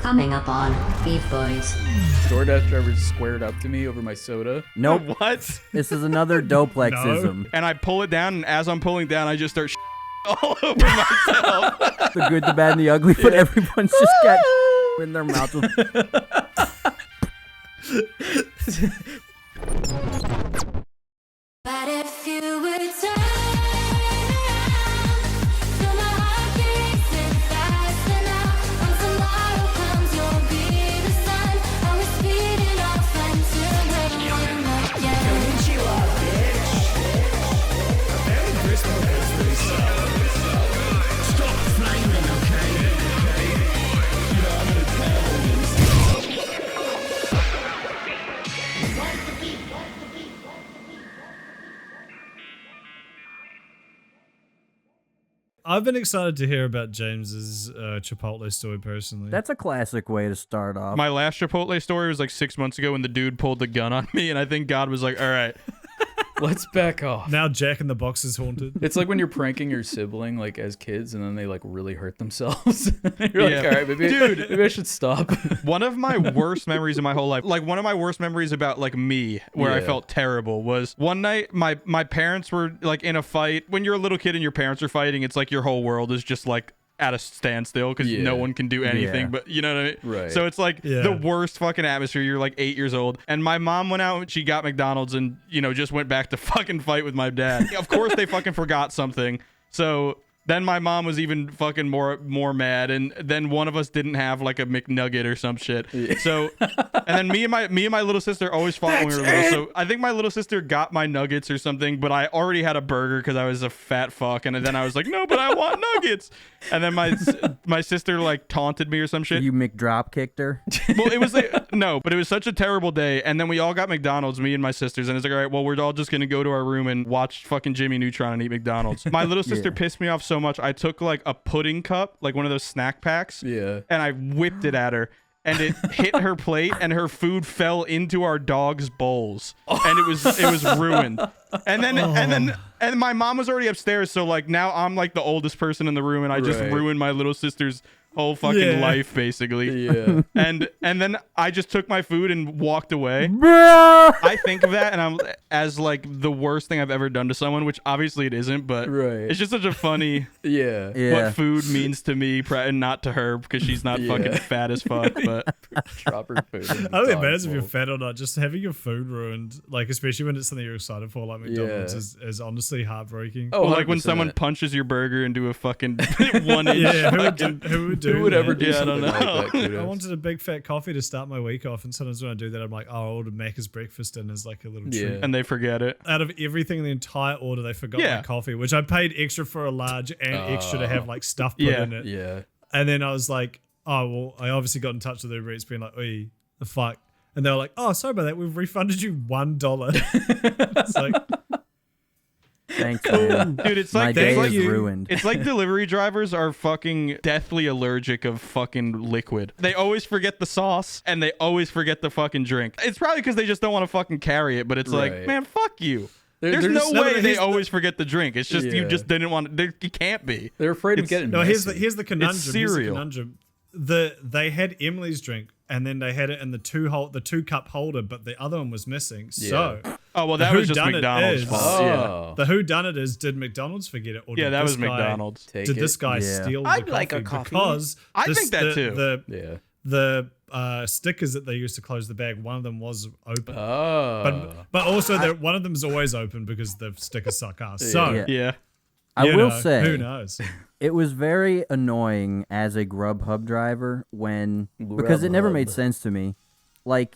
Coming up on BeefBoys. DoorDash driver squared up to me over my soda. Nope. What? This is another Doplexism. And I pull it down, and as I'm pulling down, I just start all over myself. The good, the bad, and the ugly, but everyone's just got in their mouth. But if you would turn around, feel my heart beating faster now. When tomorrow comes, you'll be the sun. I was speeding off until we're one again. I've been excited to hear about James's Chipotle story personally. That's a classic way to start off. My last Chipotle story was like 6 months ago when the dude pulled the gun on me, and I think God was like, all right. Let's back off. Now Jack in the Box is haunted. It's like when you're pranking your sibling like as kids and then they like really hurt themselves. You're Yeah. like, all right, maybe I should stop. One of my worst memories in my whole life, like one of my worst memories about like me, where I Yeah. felt terrible, was one night my parents were like in a fight. When you're a little kid and your parents are fighting, it's like your whole world is just like at a standstill because Yeah. no one can do anything. Yeah. But you know what I mean? Right. So it's like Yeah. the worst fucking atmosphere. You're like 8 years old, and my mom went out. She got McDonald's and just went back to fucking fight with my dad. Of course they fucking forgot something. So then my mom was even fucking more mad, and then one of us didn't have like a McNugget or some shit. So, and then me and my little sister always fought when we were little. So I think my little sister got my nuggets or something, but I already had a burger because I was a fat fuck, and then I was like, no, but I want nuggets. And then my sister like taunted me or some shit. You McDrop kicked her. Well, it was like, no, but it was such a terrible day. And then we all got McDonald's, me and my sisters, and it's like, all right, well, we're all just gonna go to our room and watch fucking Jimmy Neutron and eat McDonald's. My little sister pissed me off so much, I took like a pudding cup, like one of those snack packs, Yeah. and I whipped it at her. And it hit her plate, and her food fell into our dog's bowls, and it was ruined. And then my mom was already upstairs, so like now I'm like the oldest person in the room, and I just Right. ruined my little sister's whole fucking life basically. Yeah. And then I just took my food and walked away. Bruh! I think of that and I'm as like the worst thing I've ever done to someone, which obviously it isn't, but Right. it's just such a funny Yeah. what food means to me and not to her because she's not fucking fat as fuck. But Drop her food. in the I don't think it dog matters if you're bowl. fat or not. Just having your food ruined, like especially when it's something you're excited for, like McDonald's, is honestly heartbreaking. Oh, well, like when 100%. someone punches your burger into a fucking 1 inch. Yeah, fucking- who would do Who would that? ever do Yeah, I something don't like know. that? Kudos. I wanted a big fat coffee to start my week off, and sometimes when I do that, I'm like, oh, I'll order Macca's breakfast and as like a little Yeah. treat. and they forget it. Out of everything in the entire order, they forgot Yeah. my coffee, which I paid extra for a large and extra to have like stuff put Yeah. in it. Yeah. And then I was like, oh, well, I obviously got in touch with Uber Eats being like, oi, the fuck. And they were like, oh, sorry about that. We've refunded you $1. It's like, Thanks, man. Dude, it's My like day it's like is ruined. It's like delivery drivers are fucking deathly allergic of fucking liquid. They always forget the sauce and they always forget the fucking drink. It's probably because they just don't want to fucking carry it, but it's like, Right. man, fuck you. They're There's just- no no, way but they here's the- always forget the drink. It's just you Yeah. just didn't want to. You can't be. They're afraid of It's- getting no, messy. here's the conundrum. Here's the cereal. conundrum. They had Emily's drink, and then they had it in the two cup holder, but the other one was missing. So Oh well, The that was just whodunit McDonald's is- fault. Yeah, Oh. the whodunit is, did McDonald's forget it? Or yeah, did that this was guy- McDonald's. Take Did it. this guy Yeah. steal the I'd coffee? like a coffee. Because I think that too. Yeah. The stickers that they used to close the bag, one of them was open. Oh. But also, one of them is always open because the stickers suck ass. So, Yeah. Yeah. I you will know, say, who knows? it was very annoying as a Grubhub driver because it never made Grubhub. sense to me. Like,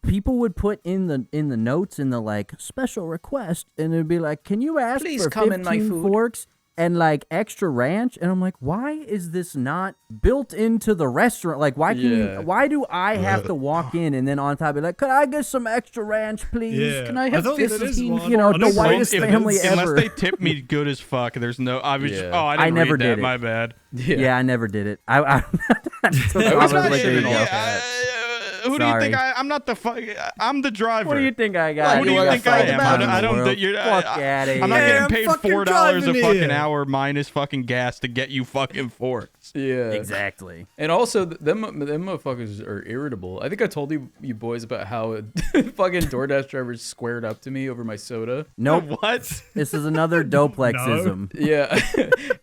people would put in the notes in the like special request, and it'd be like, "Can you ask Please for come in my 15 food." forks and like extra ranch?" And I'm like, "Why is this not built into the restaurant? Like, why can Yeah. why do I have to walk in and then on top be like, could I get some extra ranch, please? Yeah. Can I have thought that is 15? one- You know, on the a point, whitest if family it's- ever." Unless they tip me good as fuck, there's no. I was. Yeah. Oh, I didn't I never read that. did it. My bad. Yeah, I never did it. I took I off. was I was not like, there sure you at go. all. Yeah, who do you Sorry. think I'm not the I'm the driver. What do you think I got? Who do you think I am? I don't. Fuck outta here. I'm not Hey, getting I'm paid fucking $4 a driving fucking here. hour minus fucking gas to get you fucking forks. Yeah. Exactly. And also, them motherfuckers are irritable. I think I told you boys about how fucking DoorDash drivers squared up to me over my soda. Nope. What? This is another doplexism. Yeah.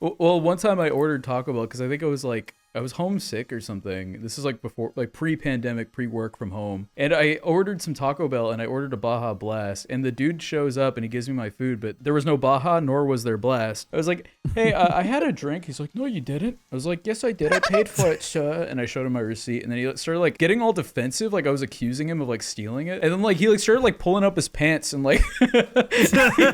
Well, one time I ordered Taco Bell because I think I was homesick or something. This is like before, like pre-pandemic, pre-work from home. And I ordered some Taco Bell and I ordered a Baja Blast. And the dude shows up and he gives me my food, but there was no Baja, nor was there Blast. I was like, hey, I had a drink. He's like, no, you didn't. I was like, yes, I did. I paid for it, sir. And I showed him my receipt. And then he started like getting all defensive, like I was accusing him of like stealing it. And then like he like started like pulling up his pants and like he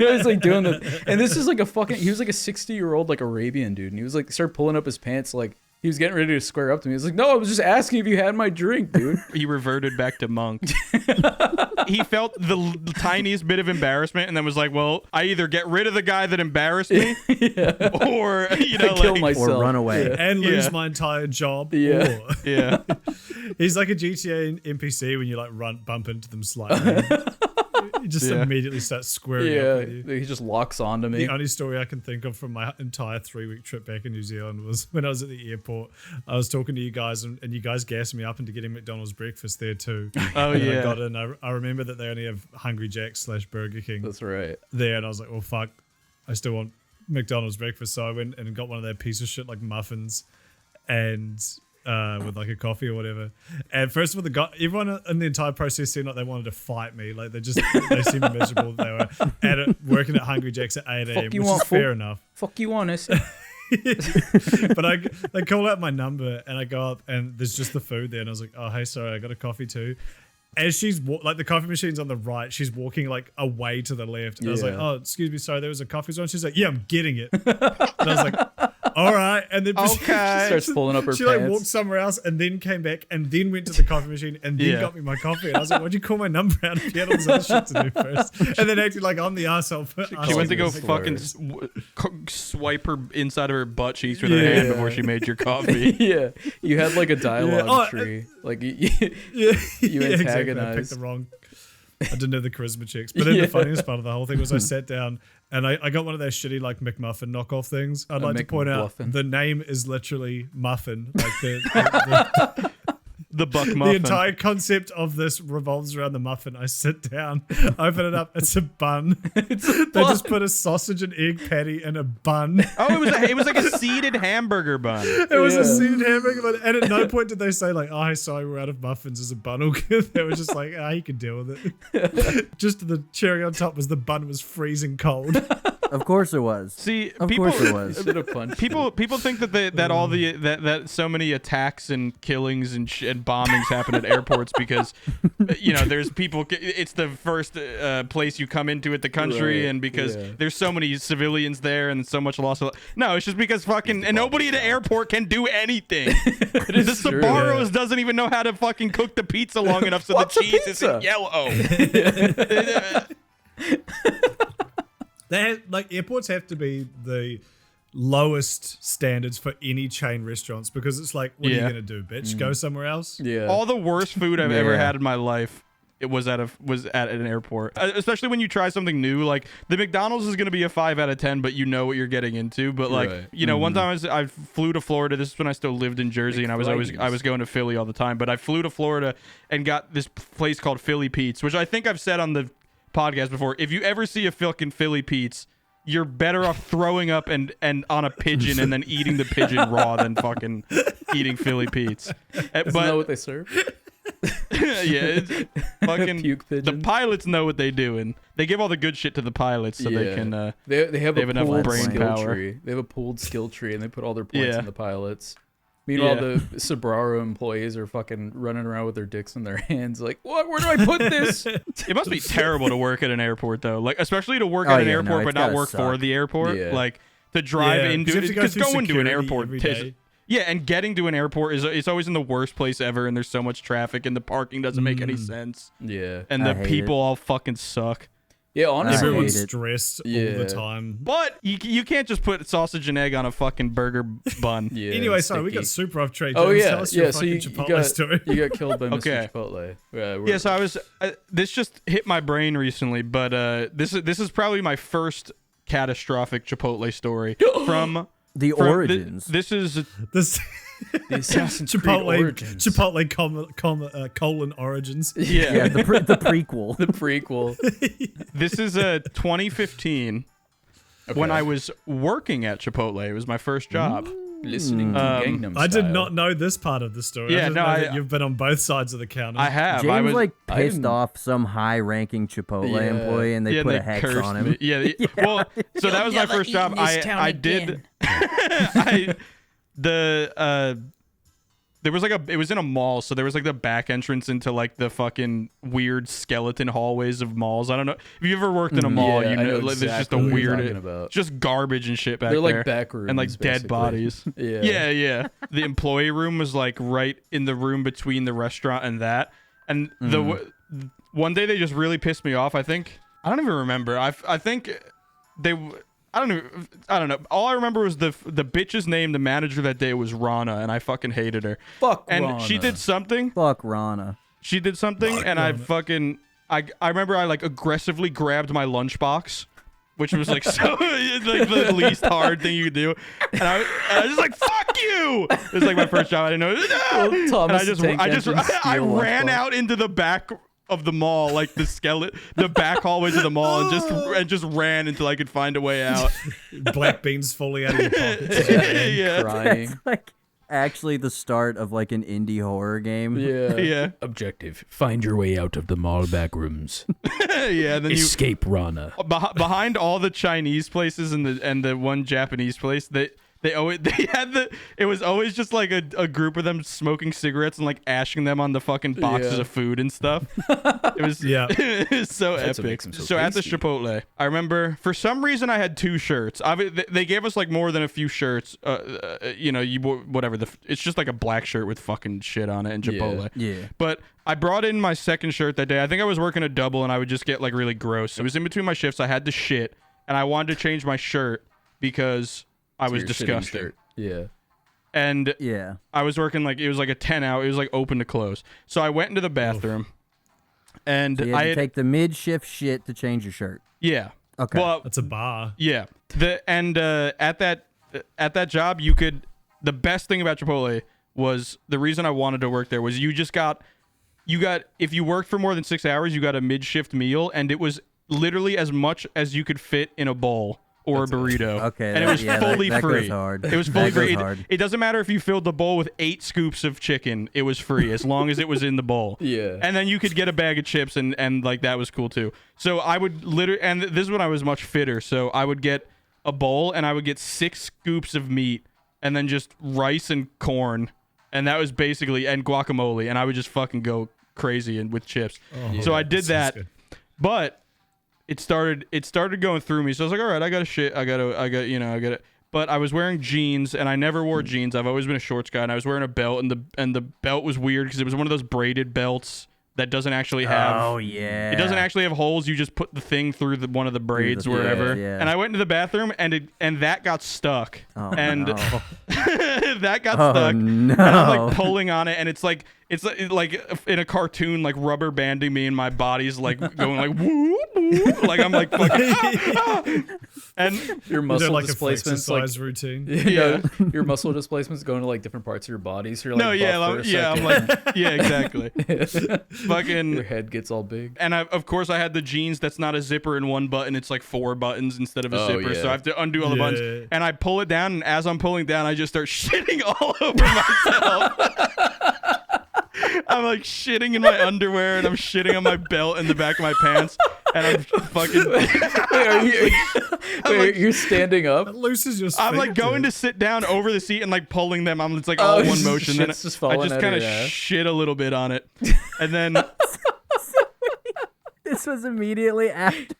was like doing the. And this is like he was like a 60-year-old like Arabian dude. And he was like started pulling up his pants like. He was getting ready to square up to me. He was like, no, I was just asking if you had my drink, dude. He reverted back to monk. He felt the tiniest bit of embarrassment and then was like, well, I either get rid of the guy that embarrassed me or, kill myself. Or run away. Yeah. And lose Yeah. my entire job. Yeah. Or Yeah. he's like a GTA NPC when you like bump into them slightly. He just Yeah. immediately starts squaring Yeah, up with you. he just locks onto me. The only story I can think of from my entire 3-week trip back in New Zealand was when I was at the airport. I was talking to you guys, and you guys gassed me up into getting McDonald's breakfast there too. Oh, And yeah. I got in. I remember that they only have Hungry Jack's / Burger King That's right. there, and I was like, well, fuck, I still want McDonald's breakfast. So I went and got one of their piece of shit like muffins, and with like a coffee or whatever. And first of all, everyone in the entire process seemed like they wanted to fight me. Like they seemed miserable. They were working at Hungry Jack's at 8 a.m., Fuck you which want, is fair fool? enough. Fuck you, honest. But they call out my number and I go up and there's just the food there, and I was like, oh hey, sorry, I got a coffee too. As she's like the coffee machine's on the right, she's walking like away to the left, and I was like, Yeah. oh excuse me, sorry, there was a coffee zone. She's like, yeah, I'm getting it. And I was like, all right. And then Okay. Starts pulling up her she pants. like walked somewhere else and then came back and then went to the coffee machine and then Yeah. got me my coffee. And I was like, why'd you call my number out if you had all this other shit to do first? And then acted like I'm the asshole. She went to go That's fucking hilarious. swipe her inside of her butt cheeks with her hand before she made your coffee. Yeah, you had like a dialogue Oh, tree. Like you Yeah, You exactly. I picked antagonized. the wrong. I didn't have the charisma checks. But then the funniest part of the whole thing was I sat down and I got one of those shitty like McMuffin knockoff things. I'd like to point out McBluffin. the name is literally muffin. Like the The buck the muffin. entire concept of this revolves around the muffin. I sit down, open it up. It's a bun. They just put a sausage and egg patty in a bun. Oh, it was like a seeded hamburger bun. It was a Yeah. seeded hamburger bun. And at no point did they say like, oh, hey, sorry, we're out of muffins as a bun. Or they were just like, you can deal with it. Just the cherry on top was the bun was freezing cold. Of course it was. See, Of people course it was. a bit of punch. people think that all the that so many attacks and killings and bombings happen at airports because there's people. It's the first place you come into at the country, Right, and because yeah. there's so many civilians there and so much loss. No, it's just because fucking and nobody at the airport can do anything. The is true. Sbarros doesn't even know how to fucking cook the pizza long enough so What's the a cheese pizza? isn't yellow. Airports have to be the lowest standards for any chain restaurants because it's like, what are you Yeah. gonna do, bitch? Go somewhere else? Yeah. All the worst food I've ever Yeah. had in my life. It was at an airport, especially when you try something new. Like the McDonald's is going to be a 5 out of 10, but you know what you're getting into. But like Right. one time I flew to Florida. This is when I still lived in Jersey, and I was going to Philly all the time. But I flew to Florida and got this place called Philly Pete's, which I think I've said on the podcast before. If you ever see a fucking Philly Pete's, you're better off throwing up and on a pigeon and then eating the pigeon raw than fucking eating Philly Pete's. Isn't that what they serve? Yeah, it's fucking Puke the pigeon. pilots know what they doing. They give all the good shit to the pilots so they can they have they a have enough pooled brain skill power. tree. They have a pooled skill tree, and they put all their points Yeah. in the pilots. Meanwhile, Yeah. the Subaru employees are fucking running around with their dicks in their hands, like, what? Where do I put this? It must be terrible to work at an airport though. Like especially to work Oh, at an yeah, no, airport but it's not gotta work for suck. the airport. Yeah. Like to drive Yeah, into 'cause you have to go because through going to an security airport every is- day. yeah, and getting to an airport is it's always in the worst place ever, and there's so much traffic, and the parking doesn't make any sense, Yeah. and I the hate people all fucking suck. Yeah, honestly, Everyone's hate it. stressed all Yeah. the time. But you can't just put sausage and egg on a fucking burger bun. yeah. Anyway, sorry, we sticky. got super off track. Oh James. yeah, Tell us your yeah. So fucking you Chipotle got story. you got killed by Mr. Okay. Chipotle. Yeah, Yeah, so I was. This just hit my brain recently, but this is probably my first catastrophic Chipotle story from The from- origins. This is This the Assassin's Creed Chipotle, Origins. colon origins. yeah, the prequel. the prequel. This is 2015 when I was working at Chipotle. It was my first job. Listening to Gangnam I did Style. not know this part of the story. Yeah, I didn't no, know that I- you've been on both sides of the counter. I have. James I was I pissed didn't- off some high-ranking Chipotle Yeah. employee, and they yeah, put they a hex cursed on him. me. Yeah. Well, so that was my first job. I did. There was like it was in a mall, so there was like the back entrance into like the fucking weird skeleton hallways of malls. I don't know if you ever worked in a mall, Yeah, you I know, know like, there's just a exactly what you're weird, talking about. just garbage and shit back They're there. like back rooms and like dead basically. bodies. Yeah. The employee room was like right in the room between the restaurant and that. And one day they just really pissed me off. I don't even remember. I think they. I don't know. All I remember was the bitch's name. The manager that day was Rana, and I fucking hated her. Fuck And Rana. she did something. Fuck Rana. She did something, and I fucking I remember I like aggressively grabbed my lunchbox, which was like so like the least hard thing you could do, and I was just like fuck you. It was like my first job. I didn't know. And Thomas I the Tank Engine I steal ran lunchbox. out into the back of the mall, like the back hallways of the mall, and just ran until I could find a way out. Black beans falling out of your pockets. Yeah. Crying. Like actually the start of like an indie horror game. Yeah. Yeah. Objective: find your way out of the mall back rooms. Yeah, and then you Escape Rana. behind all the Chinese places and the one Japanese place, they was always just like a group of them smoking cigarettes and like ashing them on the fucking boxes Yeah. of food and stuff. It was Yeah. it was so That's what epic. makes 'em So, so at the tasty. Chipotle, I remember for some reason I had 2 shirts. They gave us like more than a few shirts. Whatever. It's just like a black shirt with fucking shit on it in Chipotle. Yeah. But I brought in my second shirt that day. I think I was working a double and I would just get like really gross. It was in between my shifts. I had to shit and I wanted to change my shirt because I was Your shitting disgusting. shirt. Yeah. And Yeah. I was working like it was like a 10-hour. It was like open to close. So I went into the bathroom and So you I had to had, take the mid-shift shit to change your shirt. yeah. Okay. Well, That's a bar. yeah. At that job the best thing about Chipotle was the reason I wanted to work there was you got if you worked for more than 6 hours, you got a mid-shift meal, and it was literally as much as you could fit in a bowl or a burrito. Okay, And it was that fully goes free. hard. It was fully That goes free. hard. It doesn't matter if you filled the bowl with 8 scoops of chicken, it was free as long as it was in the bowl. Yeah. And then you could get a bag of chips and like that was cool too. So I would literally, and this is when I was much fitter. So I would get a bowl and I would get 6 scoops of meat and then just rice and corn. And that was basically, and guacamole. And I would just fucking go crazy and with chips. So I did sounds that, good. but it started going through me. So I was like, all right, I got it. But I was wearing jeans and I never wore jeans. I've always been a shorts guy, and I was wearing a belt, and the belt was weird because it was one of those braided belts that doesn't actually have. Oh yeah. It doesn't actually have holes. You just put the thing through one of the braids thing, wherever. yeah. And I went into the bathroom and that got stuck. Oh, and no. that got Oh, stuck. no. And I'm like pulling on it, and it's like in a cartoon, like rubber banding me, and my body's like going like whoop, whoop, like I'm like fucking and Your Is muscle there like a displacements like exercise routine? your muscle displacements going to like different parts of your body. So you're like no, yeah, buff for a yeah, I'm second. like yeah, exactly. Fucking Your head gets all big. And of course, I had the jeans that's not a zipper in one button. It's like 4 buttons instead of a Oh, zipper. So yeah. I have to undo all the Yeah. buttons. And I pull it down, and as I'm pulling down, I just start shitting all over myself. I'm like shitting in my underwear, and I'm shitting on my belt in the back of my pants. And I'm fucking... Wait, you're standing up? That loosens your I'm like sphincter. going to sit down over the seat and like pulling them. It's like all one motion. Then shit's just I falling just out kind of of your ass. shit a little bit on it. And then... This was immediately after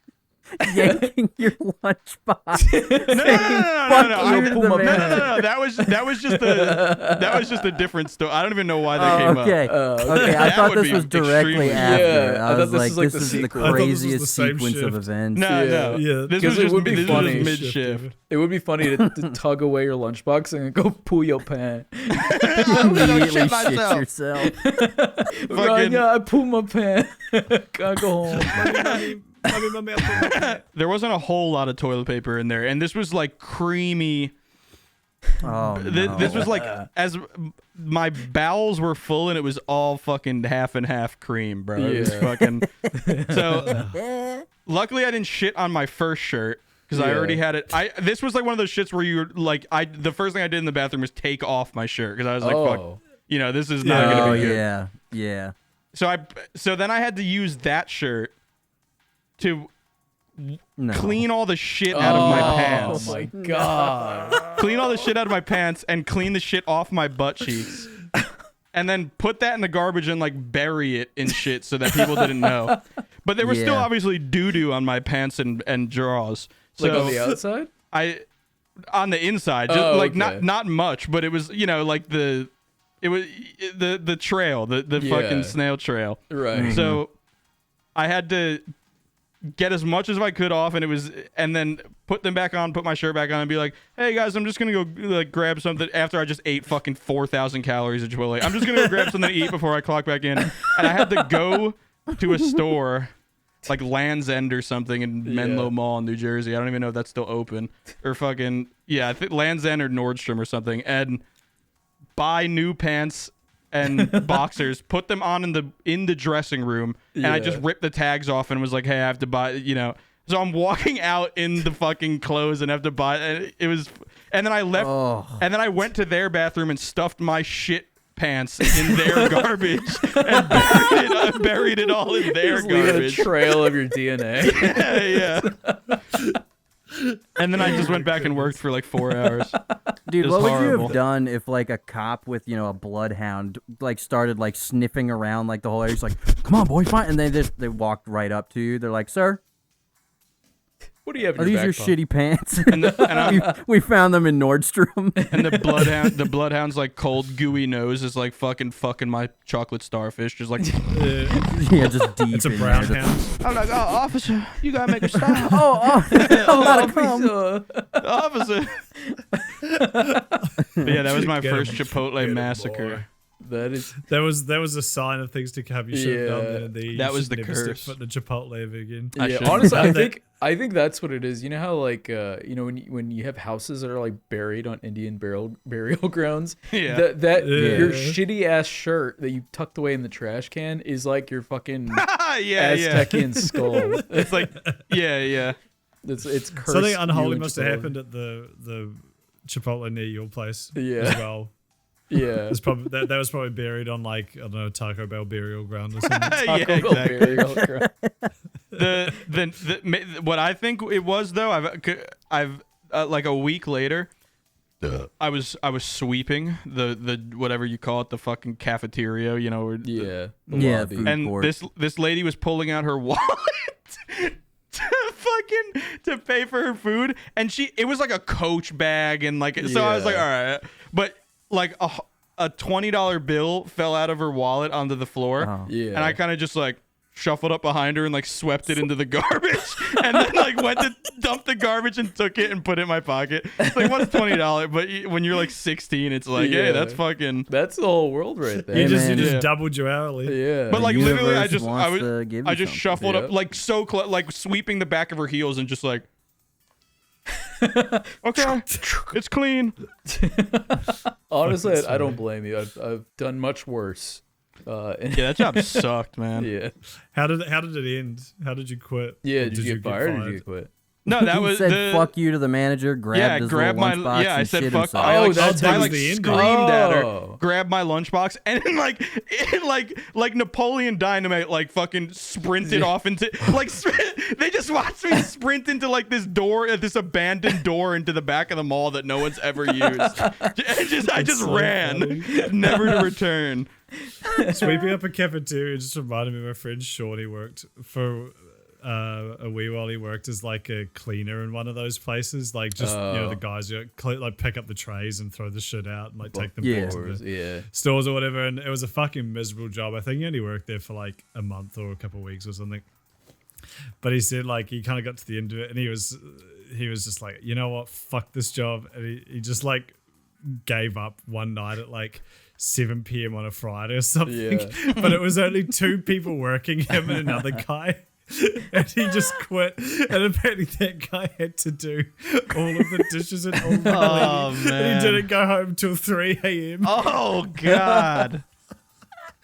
yanking your lunchbox. No. you to the No. manager. That was just a different story. I don't even know why that came Okay. up. Okay. I That thought would this be was directly extremely- after. Yeah, I I was thought this like, was like this the is the sequel. I thought this was craziest the same sequence of shift. events. No. Yeah. This 'Cause was it just would be this was funny. mid shift. It would be funny to tug away your lunchbox and go poo your pants. Immediately shit shit myself. yourself. Rania, I poo my pants. Gotta go home. Mommy, I put my- There wasn't a whole lot of toilet paper in there, and this was like creamy. Oh, no. This was like as my bowels were full, and it was all fucking half and half cream, bro. It was Yeah. fucking. So luckily, I didn't shit on my first shirt because I Yeah. already had it. This was like one of those shits where you're like, the first thing I did in the bathroom was take off my shirt because I was like, fuck, Oh. this is not Yeah. gonna Oh be good. yeah. So then I had to use that shirt to No. clean all the shit out of my pants. Oh my god. Clean all the shit out of my pants and clean the shit off my butt cheeks. And then put that in the garbage and like bury it in shit so that people didn't know. But there was still Yeah. obviously doo-doo on my pants and drawers. So Like on the outside? on the inside, just Oh, like okay. not much, but it was, like the trail, the Yeah. fucking snail trail. Right. So I had to get as much as I could off, and then put them back on, put my shirt back on, and be like, "Hey guys, I'm just gonna go like grab something." After I just ate fucking 4,000 calories of Chipotle, I'm just gonna go grab something to eat before I clock back in. And I had to go to a store like Land's End or something in Menlo Mall in New Jersey. I don't even know if that's still open, or fucking I think Land's End or Nordstrom or something, and buy new pants and boxers, put them on in the dressing room, and I just Yeah. ripped the tags off and was like, "Hey, I have to buy," So I'm walking out in the fucking clothes and have to buy, and it was, and then I left, Oh. and then I went to their bathroom and stuffed my shit pants in their garbage and buried it all in their Just leaving a garbage. trail of your DNA. Yeah. And then I just went back and worked for like 4 hours. Dude, It what was would you horrible. have done if like a cop with a bloodhound like started like sniffing around like the whole area? He's like, "Come on, boy, fine," and they walked right up to you. They're like, "Sir, What do you have in are these your your back pocket? shitty pants?" And we found them in Nordstrom. And the bloodhound's like cold, gooey nose is like fucking my chocolate starfish, just like Yeah, just deep. It's a in brown there. hound. I'm like, "Oh, officer, you gotta make a stop, Oh, I'm not a cum. officer." But yeah, that was my Get 'em. first Chipotle Get 'em, massacre. boy. That is There was a sign of things to come. You should have done Yeah. that. You That should was the never step curse. foot in a Chipotle ever again. I yeah, should- honestly, That- I think that's what it is. You know how like when you have houses that are like buried on Indian burial grounds. Yeah. That Yeah. your shitty ass shirt that you tucked away in the trash can is like your fucking yeah. Aztecian skull. It's like, yeah. It's cursed. Something you unholy and must have Chipotle. happened at the Chipotle near your place Yeah. as well. Yeah. It's probably that was probably buried on like, I don't know, Taco Bell burial ground or something. Yeah, Taco Bell exactly. burial ground. What I think it was though, I've like a week later, I was sweeping the whatever you call it, the fucking cafeteria, where Yeah. the Yeah, lobby. food and court. this lady was pulling out her wallet to pay for her food, and it was like a Coach bag, and like so I was like, all right, but like a $20 bill fell out of her wallet onto the floor, Oh. Yeah. and I kind of just like shuffled up behind her and like swept it into the garbage, and then like went to dump the garbage and took it and put it in my pocket. It's like, what's $20? But when you're like 16, it's like, Yeah. hey, that's fucking. That's the whole world right there. You just man. Yeah. doubled your hourly. Yeah. But like literally, I universe just wants to give you I just something. shuffled Yep. up like so like sweeping the back of her heels and just like, okay, it's clean. honestly, That's I don't funny. blame you. I've done much worse. And Yeah, that job sucked, man. yeah. How did it end? How did you quit? Yeah. Or Did you get fired or did you quit? No, that he was said the fuck you to the manager, grabbed his grab little my lunchbox I and said shit fuck. himself. I like, Oh, that's- that I was like the end. screamed at her, Oh. grabbed my lunchbox, and then like Napoleon Dynamite, like fucking sprinted off into they just watched me sprint into like this abandoned door into the back of the mall that no one's ever used. I just so ran, never to return. Sweeping up a cafeteria just reminded me of my friend Shawnee worked for a wee while he worked as like a cleaner in one of those places, like just the guys who like pick up the trays and throw the shit out and like take them back to the stores or whatever. And it was a fucking miserable job. I think he only worked there for like a month or a couple of weeks or something. But he said like he kind of got to the end of it and he was just like, you know what, fuck this job, and he just like gave up one night at like 7 p.m. on a Friday or something. But it was only 2 people working, him and another guy. And he just quit. And apparently that guy had to do all of the dishes and all the cleaning. Man. And he didn't go home till 3 a.m. Oh God.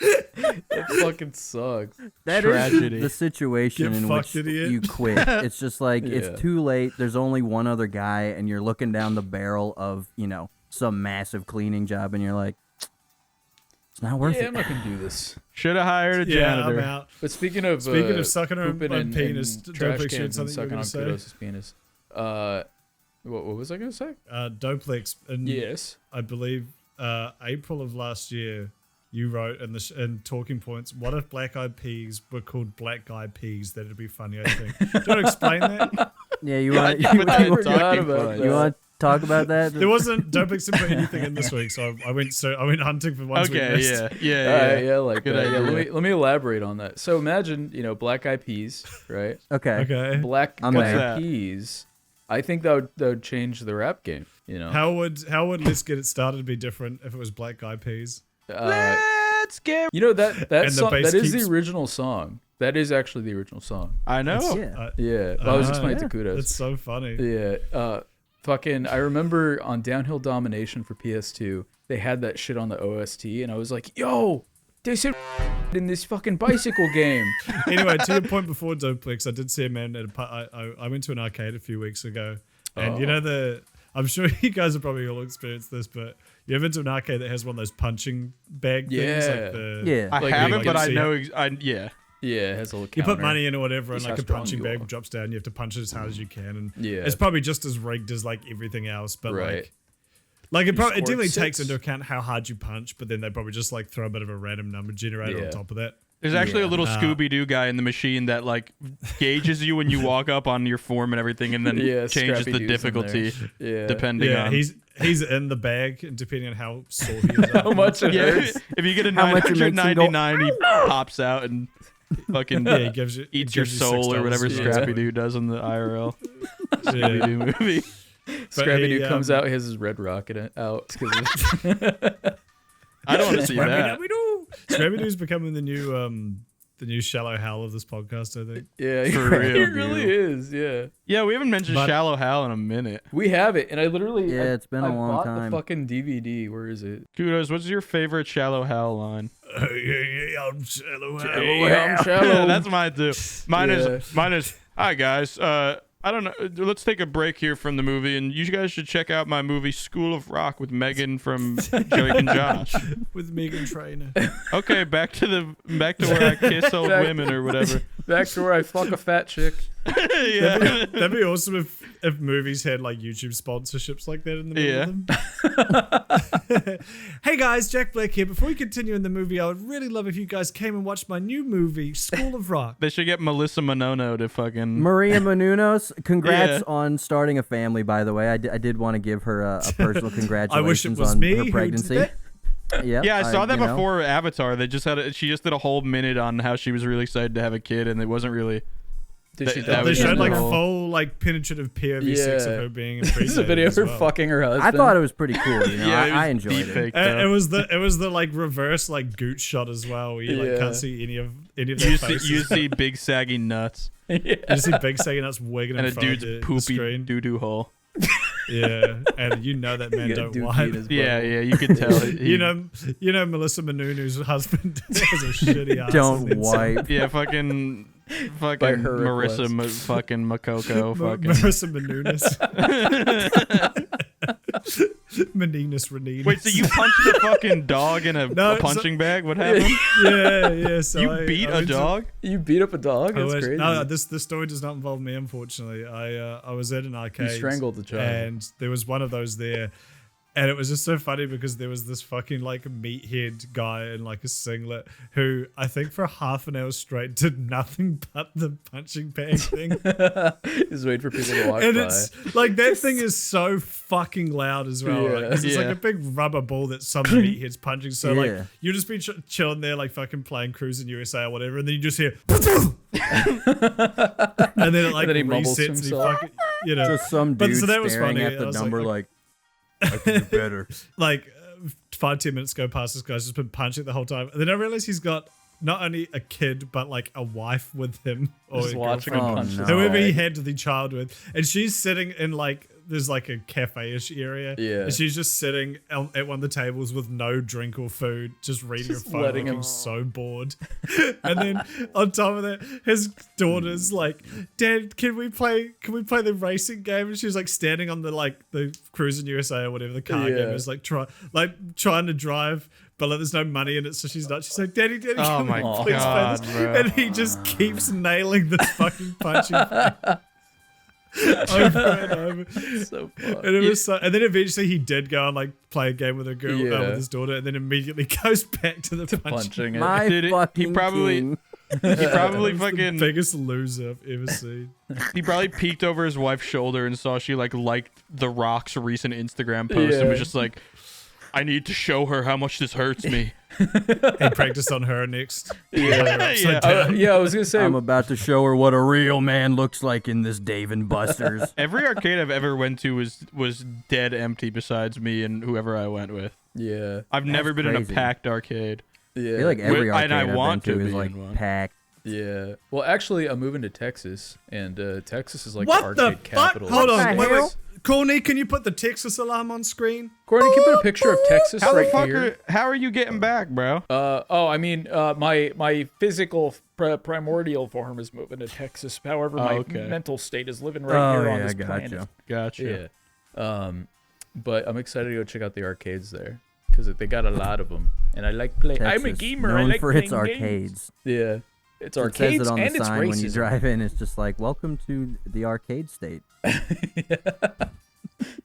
That fucking sucks. That Tragedy. is the situation Get in fucked, which idiot. you quit. It's just like it's too late. There's only one other guy, and you're looking down the barrel of some massive cleaning job, and you're like, it's not worth Yeah, it. I'm not gonna do this. Should have hired a Yeah, janitor. I'm out. But speaking of sucking on pooping and penis, trash Doplex, you had cans and something you were sucking on gonna say? Kudos's penis. What was I gonna say? Doplex, and Yes. I believe April of last year, you wrote in Talking Points, what if Black Eyed Peas were called Black Eyed Peas? That'd be funny, I think. Do you want to explain that? Yeah, you want Yeah, but I you forgot about that. want to talk about that? There wasn't Doplex didn't put anything in this week, so I went hunting for ones we Okay, missed. yeah. Like Good that. Yeah, idea. let me elaborate on that. So imagine, Black Eyed Peas, right? Okay. Okay. Black I'm there. Eyed What's that? Peas. I think that would change the rap game. How would Let's Get It Started be different if it was Black Eyed Peas? Let's get. that And the song, bass that is keeps- the original song. That is actually the original song. I know. Yeah. Yeah, I was explaining to Kudos. It's so funny. Yeah, fucking. I remember on Downhill Domination for PS2, they had that shit on the OST, and I was like, "Yo, they said in this fucking bicycle game." Anyway, to your point before Doplex, I did see a man at I went to an arcade a few weeks ago, and I'm sure you guys have probably all experienced this, but you ever been to an arcade that has one of those punching bag things? Yeah. Like the, Yeah. I Like, haven't, like but I see know. it. Yeah, it has a little You counter. put money in or whatever, and Just like how a strong punching you bag are. drops down. You have to punch it as hard as you can, and Yeah. it's probably just as rigged as like everything else. But Right. like it scored definitely 6. takes into account how hard you punch, but then they probably just like throw a bit of a random number generator Yeah. on top of that. There's actually a little Scooby Doo guy in the machine that like gauges you when you walk up on your form and everything, and then changes Scrappy the Doo's in difficulty there. Yeah. depending Yeah, on. he's in the bag, and depending on how sore he is. How much it Yeah, hurts. if you get a How much it makes him go- 999, he pops out and fucking Yeah, he gives you eats your gives you soul or $6 whatever or Yeah. Scrappy Doo does in the IRL Yeah. Scooby Doo movie. Scrappy Doo he, comes out, he has his red rocket out. 'Cause I don't want to see that. Scrappy-Doo's becoming the new shallow hell of this podcast, I think. yeah, he, For real, he really dude. is. Yeah, Yeah, we haven't mentioned But- Shallow Hal in a minute. we have it, and I literally Yeah, it's been a I long bought time. The fucking DVD. Where is it? Kudos, what's your favorite Shallow Hal line? I'm shallow hell. I'm shallow. That's mine too. Mine Yeah. is. Hi guys. I don't know. Let's take a break here from the movie, and you guys should check out my movie School of Rock with Megan from Joey and Josh. With Megan Trainor. Okay, back to where I kiss old women or whatever. Back to where I fuck a fat chick. Yeah. That'd be awesome if movies had like YouTube sponsorships like that in the middle of them. Hey guys, Jack Black here. Before we continue in the movie, I would really love if you guys came and watched my new movie, School of Rock. They should get Melissa Menounos to fucking. Maria Menounos, congrats Yeah. on starting a family, by the way. I did want to give her a personal congratulations I wish it was on me her who pregnancy. did that. Yep, Yeah, I saw that you know. before Avatar. They just she just did a whole minute on how she was really excited to have a kid, and it wasn't really. Did she That die? They was showed just like little- full like penetrative POV sex of Yeah. her being There's a impregnated video of as her well. fucking her husband. I thought it was pretty cool. You know, Yeah, it was I enjoyed deep it. fake, And though. it was the like reverse like gooch shot as well, where you like Yeah. can't see any of their You faces. see big saggy nuts You see big saying that's wigging and in a front dude's of the poopy screen. doo doo hole. Yeah, and you know that man Got don't dookie in whine. his Yeah, butthole. yeah, you could tell. You know Melissa Menounos' husband has a shitty ass. Don't and it's- wipe. Yeah, fucking By her Marissa, request. fucking Makoko, fucking. Marissa Menounos. Menounos Renine. Wait, so you punched a fucking dog in a No, punching bag? What happened? yeah. So You I beat a went to- dog? You beat up a dog? That's crazy. No, this story does not involve me, unfortunately. I was at an arcade. You strangled the child. and there was one of those there. And it was just so funny because there was this fucking like meathead guy in like a singlet who I think for half an hour straight did nothing but the punching bag thing. Just wait for people to walk And by. it's like that thing is so fucking loud as well. Yeah. Right? 'Cause it's like Yeah. a big rubber ball that some meathead's punching. So Yeah. like you just be chilling there, like fucking playing Cruising USA or whatever, and then you just hear, and then it like And then he mumbles to resets. And he himself. fucking, you know, Just some But dude so that was staring funny. at I the was number like, like, I can do better. like 5-10 minutes go past, this guy's just been punching the whole time, and then I realized he's got not only a kid but like a wife with him or Just a watching him girlfriend, punch no. his whoever he bag. had the child with, and she's sitting in like there's like a cafe-ish area, Yeah. and she's just sitting at one of the tables with no drink or food, just reading Just her phone, letting looking him- so bored. And then on top of that, his daughter's like, "Dad, can we play the racing game?" And she's like standing on the Cruising USA or whatever the car Yeah. game is, trying to drive. But like, there's no money in it, so she's not. She's like, "Daddy, Oh can we my please play God, this?" bro. And he just keeps nailing this fucking punching thing over and over. So fun. And it was so, and then eventually he did go and like play a game with a girl, Yeah. with his daughter, and then immediately goes back to the punching. Punching it. My Dude, he fucking probably- king. He probably He's the fucking biggest loser I've ever seen. he probably peeked over his wife's shoulder and saw she like liked The Rock's recent Instagram post and was Yeah. just like, I need to show her how much this hurts me. He practiced on her next. Yeah. Yeah, I was gonna say. I'm about to show her what a real man looks like in this Dave and Buster's. Every arcade I've ever went to was dead empty besides me and whoever I went with. Yeah, I've never been in a crazy. packed arcade. yeah. I feel like every And arcade I I've want been to to is be like in one. packed. Yeah. Well, actually, I'm moving to Texas, and Texas is like What the the arcade fuck? capital. Hold What on, the wait. hell? Courtney, can you put the Texas alarm on screen? Courtney, can you put a picture of Texas How right the fuck here? how are you getting back, bro? My physical primordial form is moving to Texas. However, my okay. mental state is living right here on this planet. gotcha. Yeah. But I'm excited to go check out the arcades there because they got a lot of them, and I like playing. I'm a Texas, gamer. I known like for its playing games. arcades. Yeah, it's It arcades says it on and the it's sign racism. when you drive in. It's just like, welcome to the arcade state.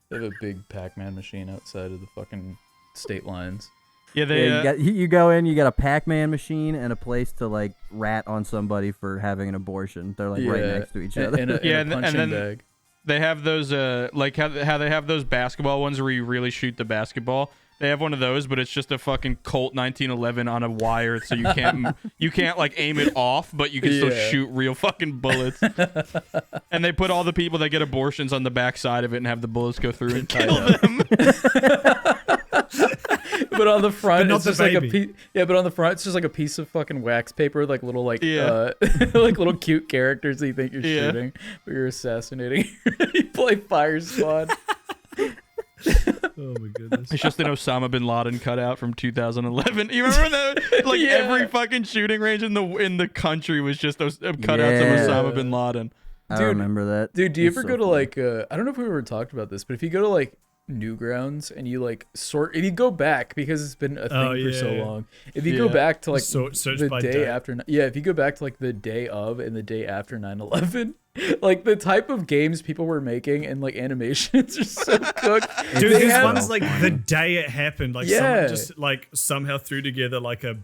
They have a big Pac-Man machine outside of the fucking state lines. Yeah, they Yeah, you go in, you got a Pac-Man machine and a place to like rat on somebody for having an abortion. They're like right Yeah, next to each and- other. and a Yeah, and punching then- bag. They have those like how they have those basketball ones where you really shoot the basketball. They have one of those, but it's just a fucking Colt 1911 on a wire, so you can't like aim it off, but you can still Yeah. shoot real fucking bullets. And they put all the people that get abortions on the back side of it and have the bullets go through and kill them. But on the front, not it's the just like a baby. piece. Yeah, but on the front, it's just like a piece of fucking wax paper, like little Yeah. like little cute characters that you think you're Yeah. shooting, but you're assassinating. You play Fire Squad. Oh my goodness. It's just an Osama bin Laden cutout from 2011. You remember that? Like Yeah. every fucking shooting range in the country was just those cutouts Yeah. of Osama bin Laden. I Dude, remember that. Dude, do you It's ever so go to funny. like I don't know if we ever talked about this, but if you go to like Newgrounds and you like sort, if you go back because it's been a thing Oh, for so yeah. long, if you go Yeah. back to like Search the by day date. after, yeah, if you go back to like the day of and the day after 9/11, like the type of games people were making and like animations are so cooked. Dude, They this had- one's like the day it happened. Like Yeah. someone just like somehow threw together like a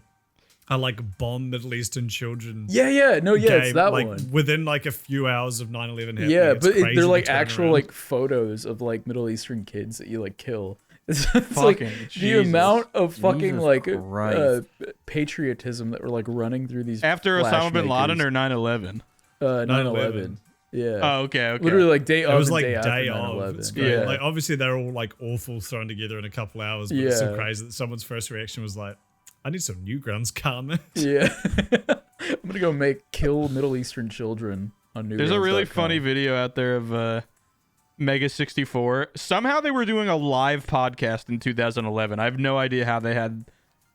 like bomb Middle Eastern children. yeah, no, yeah, it's game, that like one. within like a few hours of 9/11 happening. Yeah, It's but crazy they're to like turn actual around. like photos of like Middle Eastern kids that you like kill. It's like Fucking the Jesus. amount of fucking Jesus like Christ. patriotism that were like running through these After flash Osama bin Laden makers. or 9/11? 9/11. Yeah. Oh, okay. Literally like day of It was and like day day after of. 9/11. It's great. Yeah. Like obviously they're all like awful thrown together in a couple hours, but it's so Yeah. crazy that someone's first reaction was like, "I need some Newgrounds karma." Yeah. I'm gonna go kill Middle Eastern children on Newgrounds.com. There's a really funny video out there of Mega 64. Somehow they were doing a live podcast in 2011. I have no idea how they had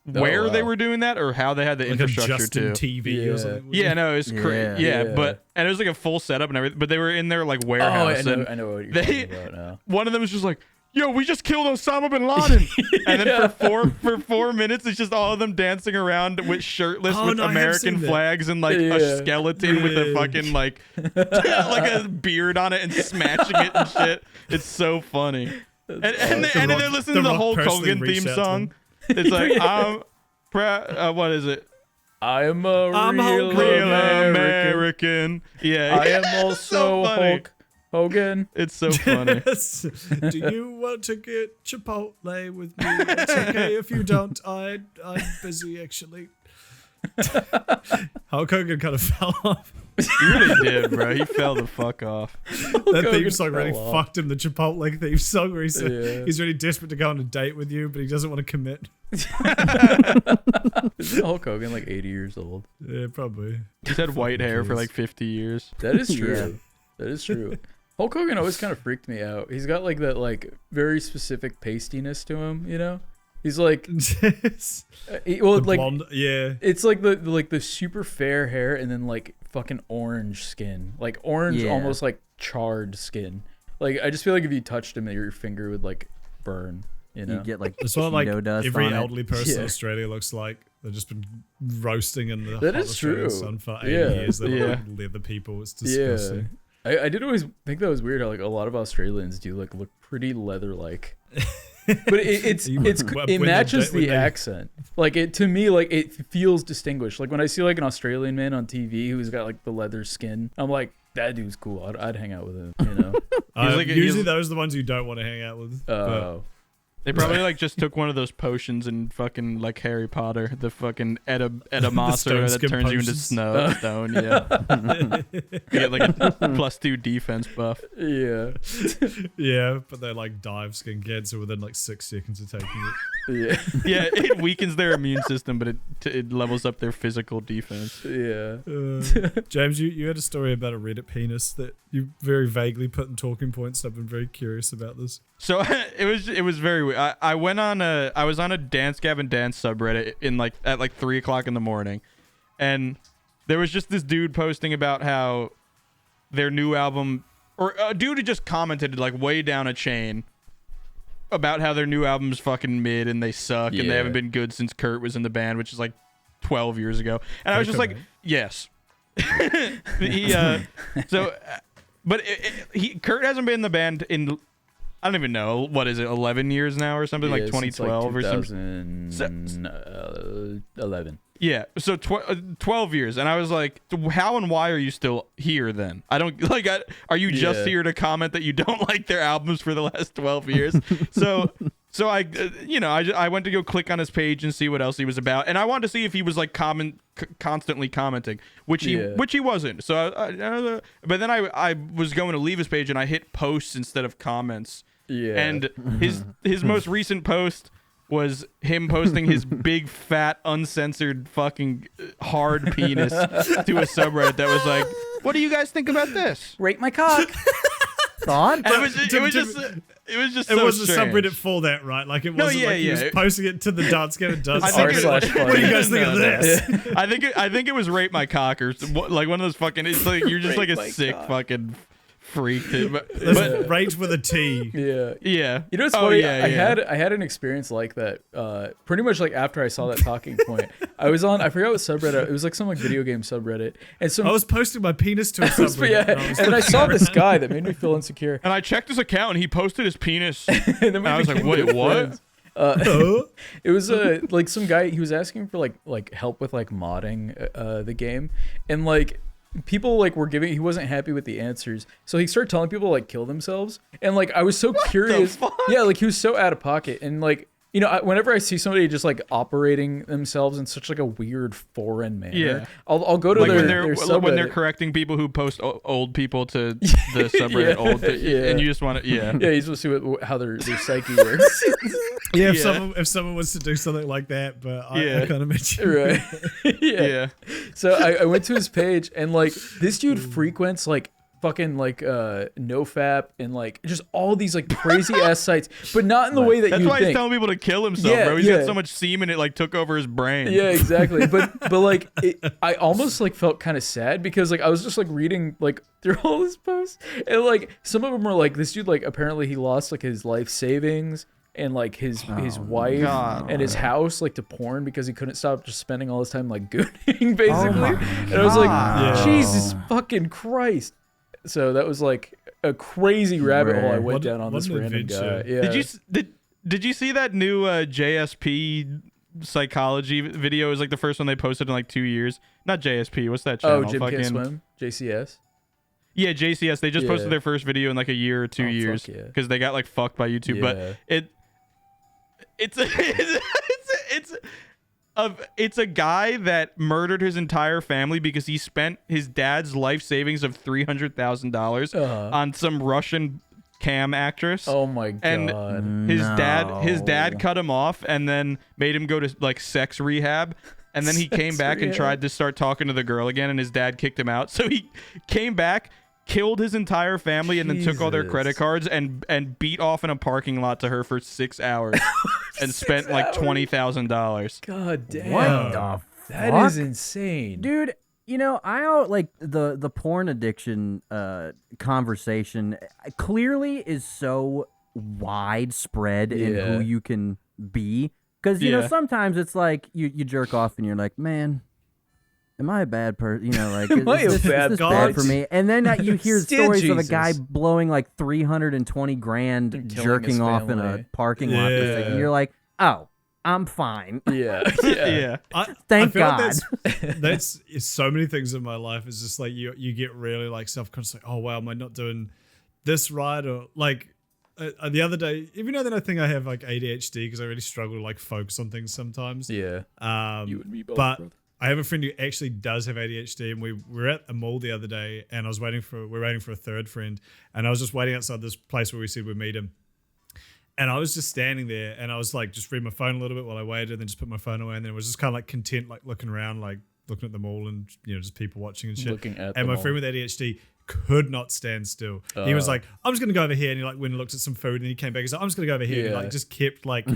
where they wow. were doing that or how they had the Like a infrastructure Justin to. TV Yeah. or something. Yeah, no, it's crazy. Yeah. Yeah, but and it was like a full setup and everything. But they were in their like Oh, warehouse. I know what you're they- talking about now. One of them was just like, "Yo, we just killed Osama bin Laden," and then for 4 minutes, it's just all of them dancing around with shirtless Oh, with no, I have American seen that. flags and like Yeah. a skeleton with a Yeah. fucking like like a beard on it and smashing it and shit. It's so funny. and they're listening to the Rock Hulk personally Hogan reached theme out to song. him. It's like I'm proud. What is it? I'm a I'm real Hulk American. Yeah. I am So also funny. Hulk Hogan. It's so funny. Yes. Do you want to get Chipotle with me? It's okay if you don't. I'm busy actually. Hulk Hogan kind of fell off. He really did, bro. He fell the fuck off. That theme Hogan song really fell off. fucked him. The Chipotle theme song where he said Yeah. he's really desperate to go on a date with you, but he doesn't want to commit. Isn't Hulk Hogan like 80 years old? Yeah, probably. He's had white hair for cares? like 50 years. That is true. Yeah. That is true. Hulk Hogan always kind of freaked me out. He's got like that like very specific pastiness to him, you know? He's like well, like blonde, yeah. it's like the super fair hair and then like fucking orange skin. Like orange Yeah. almost like charred skin. Like I just feel like if you touched him your finger would like burn, you know? You get like That's what like Cheeto dust every on it. elderly person Yeah. in Australia looks like. They've just been roasting in the That hot is Australian true. sun for 80 Yeah. years. They're Yeah. like leather people. It's disgusting. I did always think that was weird how like a lot of Australians do like look pretty leather-like. But it matches the accent. Like it to me, like it feels distinguished. Like when I see like an Australian man on TV who's got like the leather skin, I'm like, that dude's cool. I'd hang out with him. You know? Usually those are the ones you don't want to hang out with. Oh, They probably like just took one of those potions in fucking like Harry Potter, the fucking Edamocera stone that skin turns you into potions. stone. Yeah, you get like a +2 defense buff. yeah, Yeah, but they're like dive skin cancer within like 6 seconds of taking it. yeah, Yeah, it weakens their immune system, but it levels up their physical defense. yeah. James, you had a story about a Reddit penis that you very vaguely put in talking points. I've been very curious about this. So it was very weird. I was on a Dance Gavin Dance subreddit at 3:00 in the morning, and there was just this dude posting about how their new album, or a dude who just commented like way down a chain about how their new album's fucking mid and they suck and they Yeah. haven't been good since Kurt was in the band, which is like 12 years ago. And I was just like, Mate. yes. But Kurt hasn't been in the band in, I don't even know, what is it, 11 years now or something, like Yeah, since, 2012 or something. 2011. Yeah, so 12 years, and I was like, how and why are you still here then? I don't, like, are you just Yeah. here to comment that you don't like their albums for the last 12 years? So I, I went to go click on his page and see what else he was about, and I wanted to see if he was, like, constantly commenting, which he wasn't. So, but then I was going to leave his page, and I hit posts instead of comments. Yeah. And his most recent post was him posting his big fat uncensored fucking hard penis to a subreddit that was like, what do you guys think about this? Rate my cock. Thought? And it was just It so was a strange. subreddit for that, right? Like it No, wasn't yeah, like he was yeah. posting it to the Dance Gavin Dance. I think subreddit. it- r/funny. What do you guys think of No, this? I think it was rate my cock or like one of those fucking, it's like you're just Rate like a my sick cock. fucking freak. But Rage with a T. Yeah. yeah. You know what's Oh, funny? yeah, I yeah. had an experience like that. Pretty much like after I saw that talking point, I was on. I forgot what subreddit. It was like some like video game subreddit, and so I was posting my penis to a subreddit. yeah, and then I saw this guy that made me feel insecure. And I checked his account and he posted his penis. And then we I was like, became wait, good what? friends. It was like some guy. He was asking for like help with like modding the game, and like people like were giving. He wasn't happy with the answers, so he started telling people to, like kill themselves. And like I was so curious. fuck? Yeah, like he was so out of pocket, and like. You know, whenever I see somebody just like operating themselves in such like a weird foreign manner, Yeah. I'll go to Like their when they're subreddit. correcting people who post old people to the subreddit Yeah, old, yeah. and you just want to Yeah, you're supposed to see how their psyche works. Yeah, Yeah. if someone wants to do something like that, but I Yeah. can't imagine. Right. yeah. So I went to his page and like this dude frequents like fucking like nofap and like just all these like crazy ass sites, but not in the way that That's you why he's think. telling people to kill himself, Yeah, bro. He's yeah. got so much semen it like took over his brain. Yeah, exactly. But like I almost like felt kind of sad because like I was just like reading like through all his posts and like some of them were like this dude like apparently he lost like his life savings and like his wife God. and his house like to porn because he couldn't stop just spending all his time like gooning basically. my And I was like, Yeah. Jesus fucking Christ. So that was like a crazy rabbit hole I went What- down on what this an random guy. adventure. Yeah. Did you see that new JSP psychology video? It was like the first one they posted in like 2 years. Not JSP. What's that channel? Oh, Jim Can't Swim? JCS? Yeah, JCS. They just posted Yeah. their first video in like a year or 2 Oh, fuck years yeah. because they got like fucked by YouTube. Yeah. But it's a guy that murdered his entire family because he spent his dad's life savings of $300,000 on some Russian cam actress. Oh my god. And his dad cut him off and then made him go to like sex rehab. And then he came back and tried to start talking to the girl again, and his dad kicked him out. So he came back, killed his entire family, and then took all their credit cards and beat off in a parking lot to her for 6 hours and spent like $20,000. God damn. What the That fuck? is insane. Dude, like the porn addiction conversation clearly is so widespread in Yeah. who you can be. Because, you know, Yeah. sometimes it's like you jerk off and you're like, man, am I a bad person? You know, like, Am I a is bad this guy? bad for me? And then you hear stories of a guy Jesus. blowing like 320 grand And killing jerking his off in a family. parking lot. Yeah. And you're like, oh, I'm fine. Yeah. Yeah. Thank I feel God. Like that's it's so many things in my life. It's just like you get really like self-conscious. Like, oh wow, am I not doing this right? Or like the other day, even though that I think I have like ADHD because I really struggle to like focus on things sometimes. Yeah. Um, You and me both, but brother. I have a friend who actually does have ADHD, and we were at a mall the other day, and we're waiting for a third friend, and I was just waiting outside this place where we said we'd meet him. And I was just standing there, and I was like, just read my phone a little bit while I waited, and then just put my phone away, and then it was just kind of like content, like looking around, like looking at the mall, and just people watching and shit. Looking at and the my friend mall. with ADHD could not stand still. He was like, I'm just gonna go over here, and he like went and looked at some food, and he came back. He's like, I'm just gonna go over here, and he Yeah. like just kept like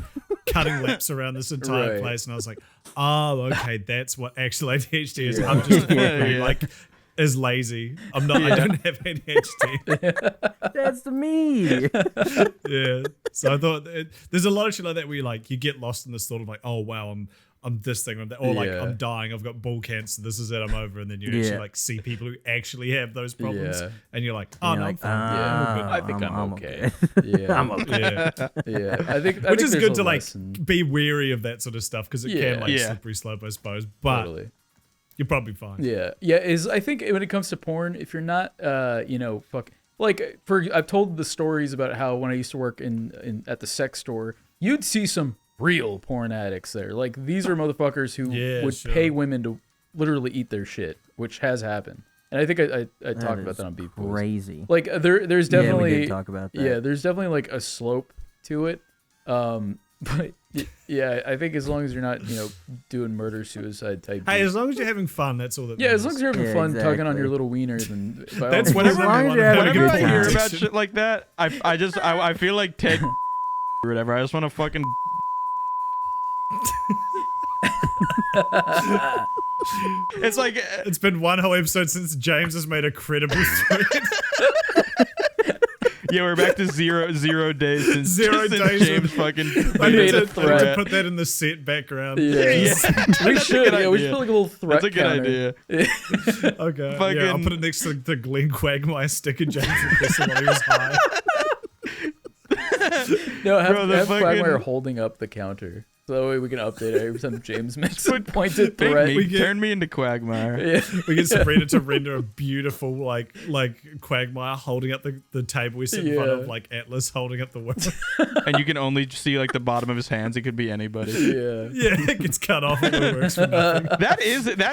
cutting laps around this entire Right. place, and I was like, oh, okay, that's what actual ADHD is. I'm just fucking, like is lazy. I'm not. I don't have ADHD. That's me. Yeah. So I thought there's a lot of shit like that where you get lost in this thought of like, oh wow, I'm this thing, I'm that, or like Yeah. I'm dying, I've got ball cancer, this is it, I'm over, and then you Yeah. actually like see people who actually have those problems, Yeah. and you're like, oh You're no, like, I'm fine. Yeah. I'm all I think I'm okay. okay. Yeah. I'm okay. good. Yeah. Yeah. I think Which is there's good a to like lesson. be wary of that sort of stuff because it Yeah. can like Yeah. slippery slope, I suppose. But Totally. you're probably fine. Yeah, yeah. I think when it comes to porn, if you're not, I've told the stories about how when I used to work in at the sex store, you'd see some real porn addicts there. Like these are motherfuckers who Yeah, would sure. pay women to literally eat their shit, which has happened. And I think I talked about is that on BeefBoys. Crazy. Like there's Yeah, we definitely did talk about that. Yeah, there's definitely like a slope to it. But yeah, I think as long as you're not doing murder suicide type. Hey, beat. as long as you're having fun, that's all that Yeah, matters. as long as you're having Yeah, fun tugging on exactly. your little wiener, then by all That's means. whenever, As long as you're having a Whenever good I hear time. about shit like that, I feel like Ted or whatever. I just want to fucking. It's like It's been one whole episode since James has made a credible threat. yeah, we're back to zero days since Zero since days James of- fucking I made need a to threat. put that in the set background. Yeah. We should. Yeah, we should idea. put like a little threat. That's a good counter. idea. Okay. Fucking- Yeah, I'll put it next to the Glenn Quagmire sticker James requested while he was high. No, have, Bro, the have fucking- Quagmire holding up the counter. So that way we can update it every time James makes a pointed Make threat. me, We get- turn me into Quagmire. Yeah. We get Sabrina to render a beautiful like Quagmire holding up the table we sit in front Yeah. of, like Atlas holding up the world. And you can only see like the bottom of his hands. It could be anybody. Yeah. Yeah, it gets cut off and it works for nothing. That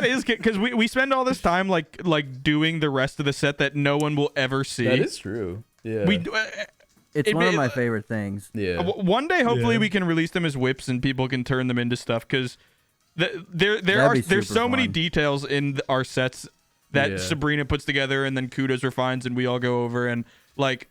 is because we spend all this time like doing the rest of the set that no one will ever see. That is true. Yeah. We It's It one of may- my favorite things. Yeah. one day hopefully Yeah. we can release them as whips and people can turn them into stuff because there's be so super many fun. details in our sets that Yeah. Sabrina puts together and then Kudos refines and we all go over and like.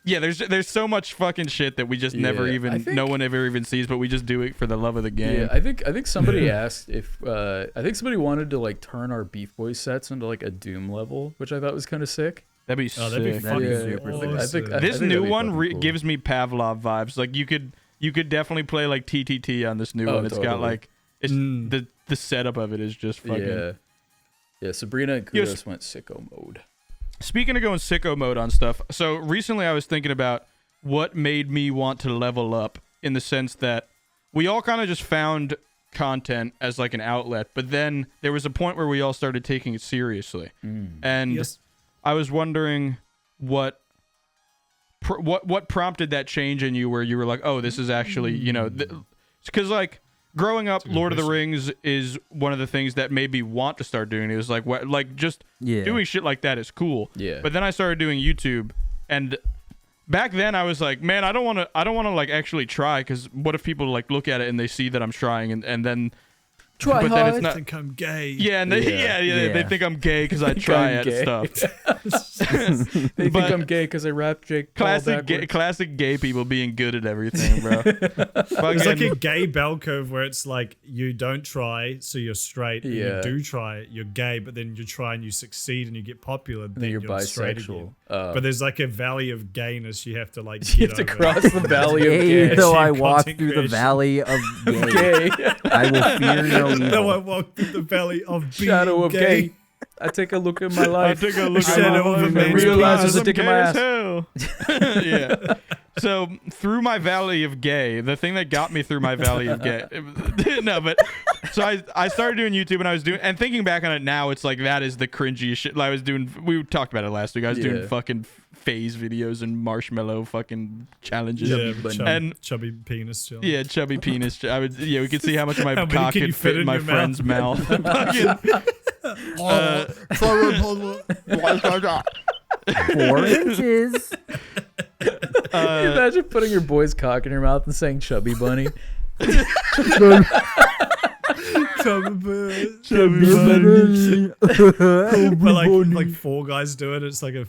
Yeah, there's so much fucking shit that we just never Yeah, even I think- no one ever even sees, but we just do it for the love of the game. Yeah, I think somebody asked if I think somebody wanted to like turn our Beef Boys sets into like a Doom level, which I thought was kind of sick. That'd be Oh, sick. that'd be That'd fucking be super super awesome. I This think new that'd be one fucking cool. gives me Pavlov vibes. Like you could definitely play like TTT on this new Oh, one. It's got totally. like it's the setup of it is just fucking. Yeah. Yeah, Sabrina and Kudos went sicko mode. speaking of going sicko mode on stuff, so recently I was thinking about what made me want to level up, in the sense that we all kind of just found content as like an outlet, but then there was a point where we all started taking it seriously. And Yes. I was wondering what prompted that change in you, where you were like, oh, this is actually, you know, because like growing up, Lord of the Rings is one of the things that made me want to start doing it. It was like, what, like just doing shit like that is cool. Yeah. But then I started doing YouTube, and back then I was like, man, I don't want to like actually try, because what if people like look at it and they see that I'm trying, and then Try but hard. then it's not. I think I'm gay. Yeah, and they, they think I'm gay because I try I'm at gay. stuff. They think But- I'm gay because I rap Jake Paul backwards. Classic gay people being good at everything, bro. It's like Fucking- a gay bell curve where it's like you don't try, so you're straight. And Yeah. you do try, you're gay, but then you try and you succeed and you get popular, then you're straight bisexual. again. But there's like a valley of gayness you have to like You get have to over. cross the valley of Gay, gay. though I Achieve walk content through the creation. valley of gay, Gay. I will fear no No, I evil. walk through the valley of being Shadow of gay. gay. I take a look at my I life. take a look at Shadow my of a life and man's realize penis. I'm Dick in gay my as hell. Yeah. So through my valley of gay, the thing that got me through my valley of gay, no, but so I started doing YouTube, and I was doing, and thinking back on it now, it's like that is the cringiest shit. I was doing, we talked about it last week. I was doing Yeah. fucking phase videos and marshmallow fucking challenges. Yeah, bunny. And- chubby penis. Challenge. Yeah, chubby penis. We could see how much of my How many cock can you could fit fit in in my your friend's mouth. Fucking- 4 inches. Imagine putting your boy's cock in your mouth and saying "chubby bunny." But like 4 guys do it. It's like one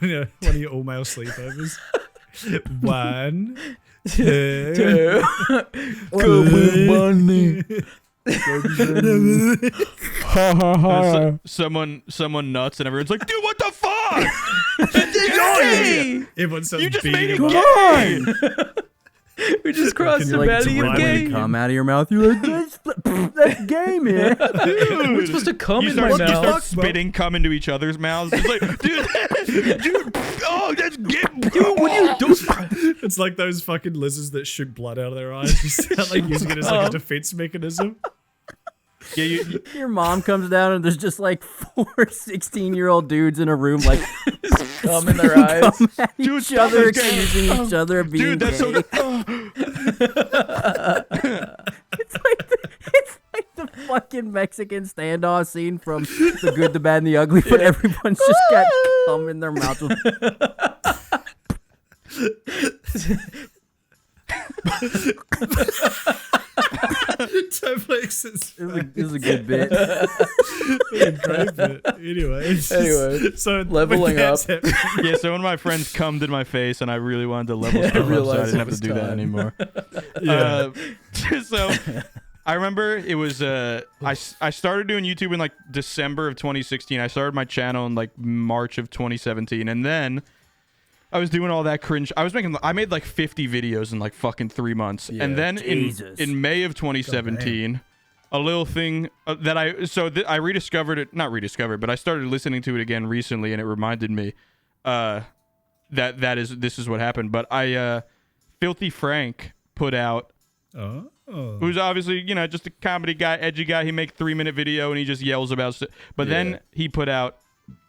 of your all male sleepovers. 1, 2, bunny. someone nuts, and everyone's like, dude, what the fuck? Everyone starts You just beating made it him up. gay. We just crossed the Like valley of when gay. you come out of your mouth, you're like, that's gay, man. We're supposed to come You in my start, you mouth. start spitting cum into each other's mouths. It's like, dude, oh, that's gay. Dude, what are you doing? It's like those fucking lizards that shoot blood out of their eyes. You start like using it as like a defense mechanism. Yeah, Your mom comes down and there's just like 4 16-year-old dudes in a room, like Come in their eyes. at Dude, each stop other, this game. accusing each other of being dude, that's gay. so. It's like the fucking Mexican standoff scene from The Good, the Bad, and the Ugly, but everyone's just got cum in their mouth. Netflix is It was a good bit. a great bit. Anyway, so leveling when that's up. happening- Yeah, so when my friends cummed in my face, and I I wanted to level stuff up, so I realized didn't it have to was do that time. anymore. Yeah. So I remember it was I started doing YouTube in like December of 2016. I started my channel in like March of 2017, and then I was doing all that cringe. I made like 50 videos in like fucking 3 months, Yeah. and then Jesus. in May of 2017. A little thing that I rediscovered it, not rediscovered, but I started listening to it again recently, and it reminded me this is what happened. But Filthy Frank put out, who's obviously, you know, just a comedy guy, edgy guy. He make 3-minute video and he just yells about shit. But Yeah. then he put out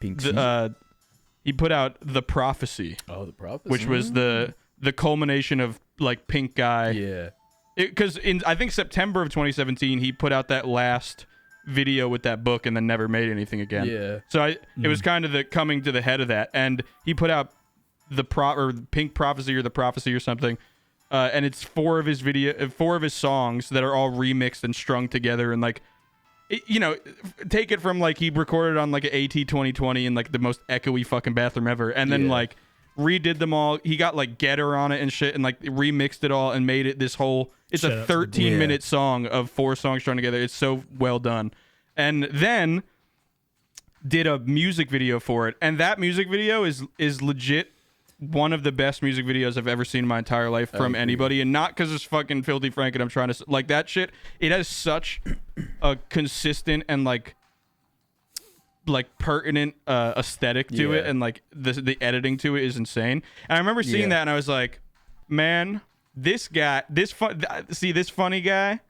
Pink The Prophecy, oh, the prophecy. which was the culmination of like Pink Guy. Yeah. Because in I think September of 2017, he put out that last video with that book and then never made anything again. Yeah. So it was kind of the coming to the head of that, and he put out the Pink Prophecy or the Prophecy or something, and it's 4 of his songs that are all remixed and strung together, and like, you know, take it from like he recorded on like an AT-2020 in like the most echoey fucking bathroom ever, and then Yeah. like redid them all. He got like Getter on it and shit, and like remixed it all and made it this whole. It's Shout a out to the 13-minute song of 4 songs strung together. It's so well done, and then did a music video for it, and that music video is legit one of the best music videos I've ever seen in my entire life from anybody, and not because it's fucking Filthy Frank and I'm trying to like that shit. It has such a consistent and like like pertinent aesthetic to it, and like the editing to it is insane. And I remember seeing that, and I was like, man, this guy, this funny guy,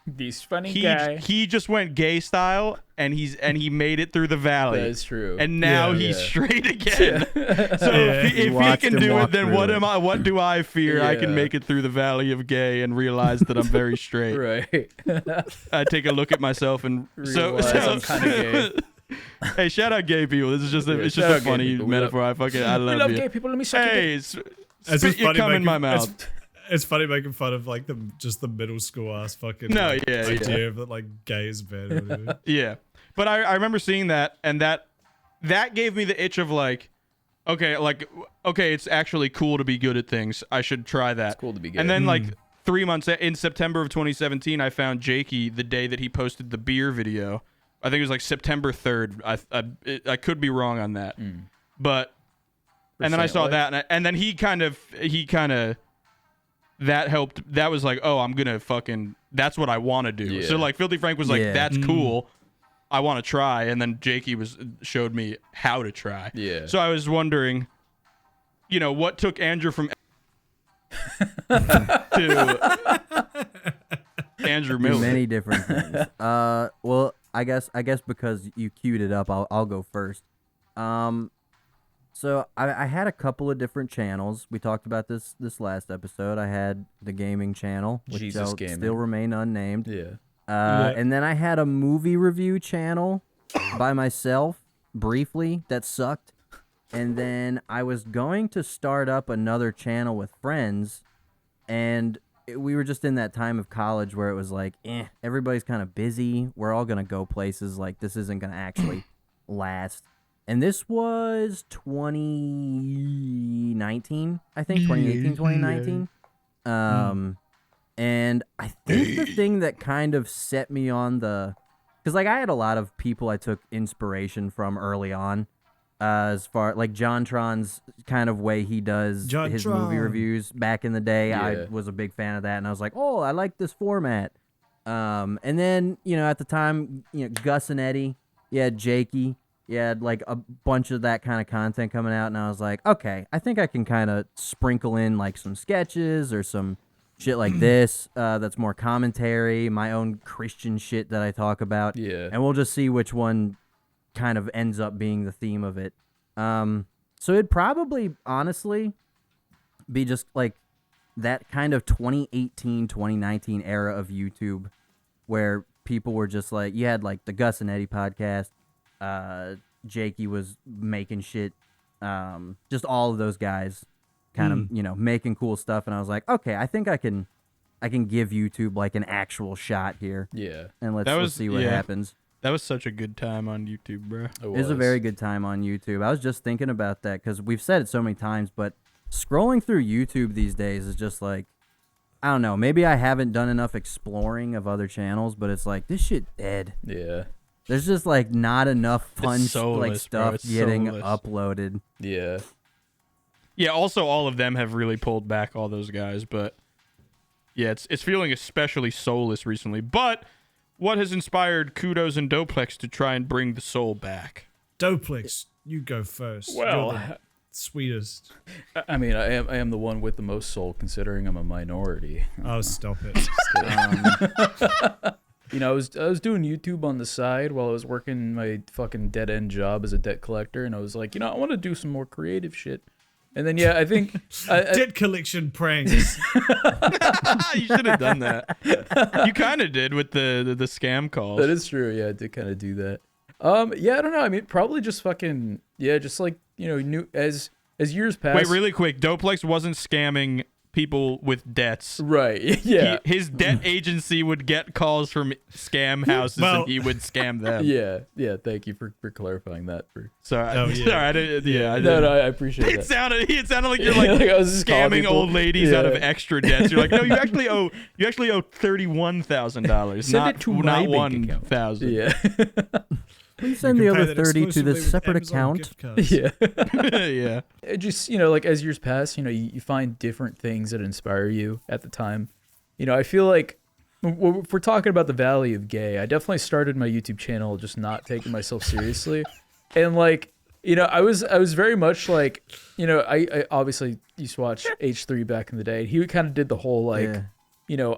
he just went gay style, and he made it through the valley. That is true. And now he's straight again. So if he can do it, then what do I fear? I can make it through the valley of gay and realize that I'm very straight. Right. I take a look at myself and Realize I'm kind of gay. Hey, shout out gay people. This is just it's just a funny metaphor. I love We love you. gay people. Let me suck Hey, It's spit just your funny cum in making- my mouth. It's funny making fun of like the middle school ass fucking idea of that like gay is bad or whatever. Yeah, but I remember seeing that, and that gave me the itch of like, okay, it's actually cool to be good at things. I should try that. It's cool to be gay. And then like 3 months in September of 2017, I found Jakey the day that he posted the beer video. I think it was like September 3rd. I could be wrong on that, but and then I saw that, and then he kind of that helped. That was like, oh, I'm gonna fucking. That's what I want to do. Yeah. So like, Filthy Frank was like, that's cool. I want to try, and then Jakey showed me how to try. Yeah. So I was wondering, what took Andrew from to Andrew Miller? Many different things. Well, I guess because you queued it up, I'll go first. So I had a couple of different channels. We talked about this last episode. I had the gaming channel, which Jesus Gaming. still remain unnamed. Yeah. And then I had a movie review channel by myself briefly that sucked. And then I was going to start up another channel with friends, and we were just in that time of college where it was like, everybody's kind of busy. We're all going to go places. Like, this isn't going to actually last. And this was 2019, I think, 2018, 2019. And I think the thing that kind of set me on because like I had a lot of people I took inspiration from early on, as far like JonTron's kind of way he does his movie reviews back in the day. I was a big fan of that, and I was like, oh, I like this format. And then at the time, Gus and Eddie, you had Jakey. You had like a bunch of that kind of content coming out, and I was like, okay, I think I can kind of sprinkle in like some sketches or some shit like this that's more commentary, my own Christian shit that I talk about. Yeah. And we'll just see which one kind of ends up being the theme of it. So it'd probably, honestly, be just like that kind of 2018, 2019 era of YouTube where people were just like, you had like the Gus and Eddie podcast, Jakey was making shit, just all of those guys kind of, making cool stuff. And I was like, okay, I think I can give YouTube like an actual shot here. Yeah. And let's see what happens. That was such a good time on YouTube, bro. It was a very good time on YouTube. I was just thinking about that because we've said it so many times, but scrolling through YouTube these days is just like, I don't know, maybe I haven't done enough exploring of other channels, but it's like, this shit dead. Yeah. There's just like not enough fun soulless, stuff it's getting soulless. uploaded. Yeah. Yeah, also all of them have really pulled back, all those guys, but yeah, it's feeling especially soulless recently. But what has inspired Kudos and Doplex to try and bring the soul back? Doplex, you go first. Well, You're the sweetest. I mean, I am the one with the most soul, considering I'm a minority. Oh, stop it. I was doing YouTube on the side while I was working my fucking dead end job as a debt collector, and I was like, I want to do some more creative shit. And then I think Debt collection pranks. You should have done that. You kind of did with the scam calls. that is true. Yeah, I did kind of do that. I don't know. I mean, probably just fucking just like new as years pass. Wait, really quick. Doplex wasn't scamming people with debts. Right. Yeah. His debt agency would get calls from scam houses, and he would scam them. Yeah. Thank you for clarifying that. Sorry. Oh, yeah. Sorry. I didn't. Yeah. I No, didn't. I appreciate It that. sounded like you're like, Like I was just calling scamming people. old ladies out of Yeah. extra debts. You're like, no, you actually owe $31,000, Send not it to my bank account. 1,000. Yeah. Please send You the can pay other that 30 to exclusively this with separate Amazon account. gift cards. Yeah. Yeah. It just like as years pass, you find different things that inspire you at the time. I feel like if we're talking about the Valley of Gay, I definitely started my YouTube channel just not taking myself seriously. And like, I was very much like, I obviously used to watch H3 back in the day. He kind of did the whole like,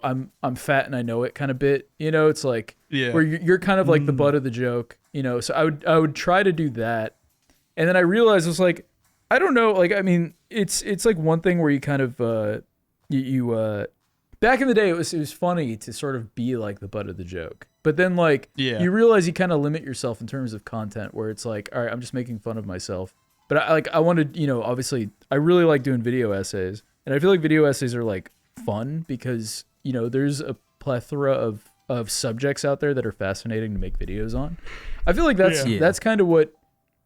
I'm fat and I know it kind of bit. It's like where you're kind of like the butt of the joke. So I would try to do that, and then I realized it was like, I don't know, like I mean, it's like one thing where you kind of you back in the day it was funny to sort of be like the butt of the joke. But then like you realize you kind of limit yourself in terms of content where it's like, all right, I'm just making fun of myself. But I wanted, obviously I really like doing video essays, and I feel like video essays are like fun because, there's a plethora of subjects out there that are fascinating to make videos on. I feel like that's kind of what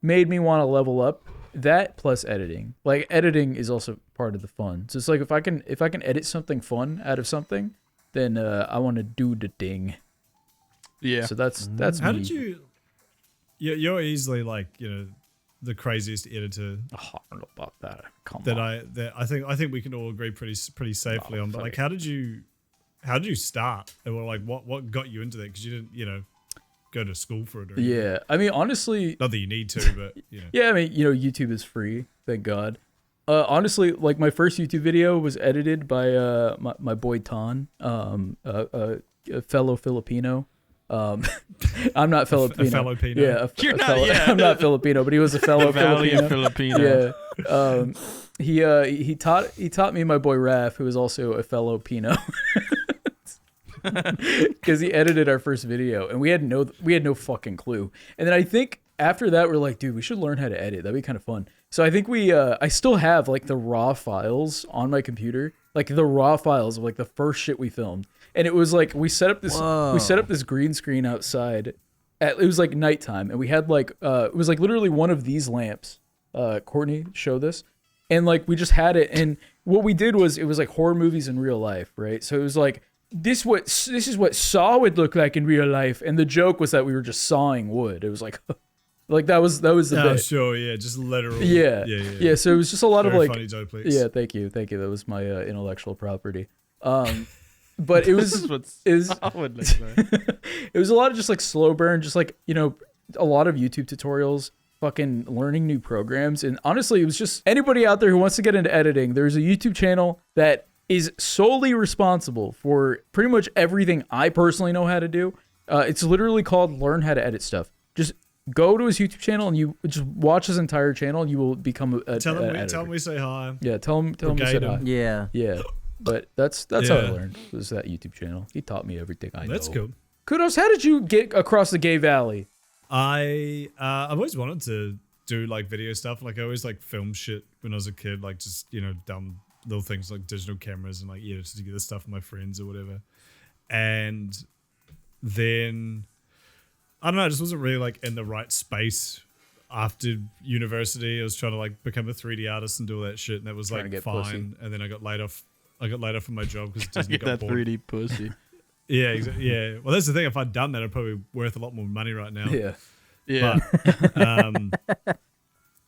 made me want to level up. That plus editing. Like editing is also part of the fun. So it's like if I can edit something fun out of something, then I want to do the ding. Yeah. So that's How me. did you? You're easily like the craziest editor Oh, I don't know about that. Come that on. I think we can all agree pretty safely on. But like, how did you start? Or like, what got you into that? Because you didn't go to school for it. Or anything. Yeah, I mean honestly, Not that you need to, but yeah, I mean YouTube is free, thank God. Honestly, like my first YouTube video was edited by my boy Ton, a fellow Filipino. I'm not Filipino. A fellow Pino. Yeah, You're a not- fellow, yeah. I'm not Filipino, but he was a fellow Valley of Filipino. Filipino. Yeah. He taught me my boy Raph, who is also a fellow Pino. Because he edited our first video and we had no fucking clue. And then I think after that we're like, dude, we should learn how to edit. That'd be kind of fun. So I think I still have like the raw files on my computer, like the raw files of like the first shit we filmed. And it was like we set up this green screen outside. It was like nighttime, and we had like it was like literally one of these lamps. Courtney, show this. And like we just had it, and what we did was it was like horror movies in real life, right? So it was like this is what Saw would look like in real life, and the joke was that we were just sawing wood. It was like like that was the bit. Sure, yeah, just literal. Yeah. So it was just a lot Very of like funny, Joe, please. Yeah, thank you. That was my intellectual property. But it was This is what solid looks like. it was a lot of just like slow burn, just like a lot of YouTube tutorials, fucking learning new programs. And honestly, it was just anybody out there who wants to get into editing, there's a YouTube channel that is solely responsible for pretty much everything I personally know how to do. It's literally called Learn How to Edit Stuff. Just go to his YouTube channel and you just watch his entire channel and you will become a Tell editor. him we say hi. Yeah, tell him we said hi. Yeah. Yeah. But that's how I Yeah. learned, was that YouTube channel. He taught me everything I know. That's cool. Kudos, how did you get across the Gay Valley? I've always wanted to do like video stuff. Like I always like film shit when I was a kid, like just dumb little things like digital cameras and like edit together stuff with my friends or whatever. And then I don't know, I just wasn't really like in the right space after university. I was trying to like become a 3D artist and do all that shit, and that was Trying to like get fine. pussy. And then I got laid off. From my job because Disney Get got that bought. 3D pussy. Yeah, exactly. Yeah. Well, that's the thing. If I'd done that, I'd probably be worth a lot more money right now. Yeah. Yeah.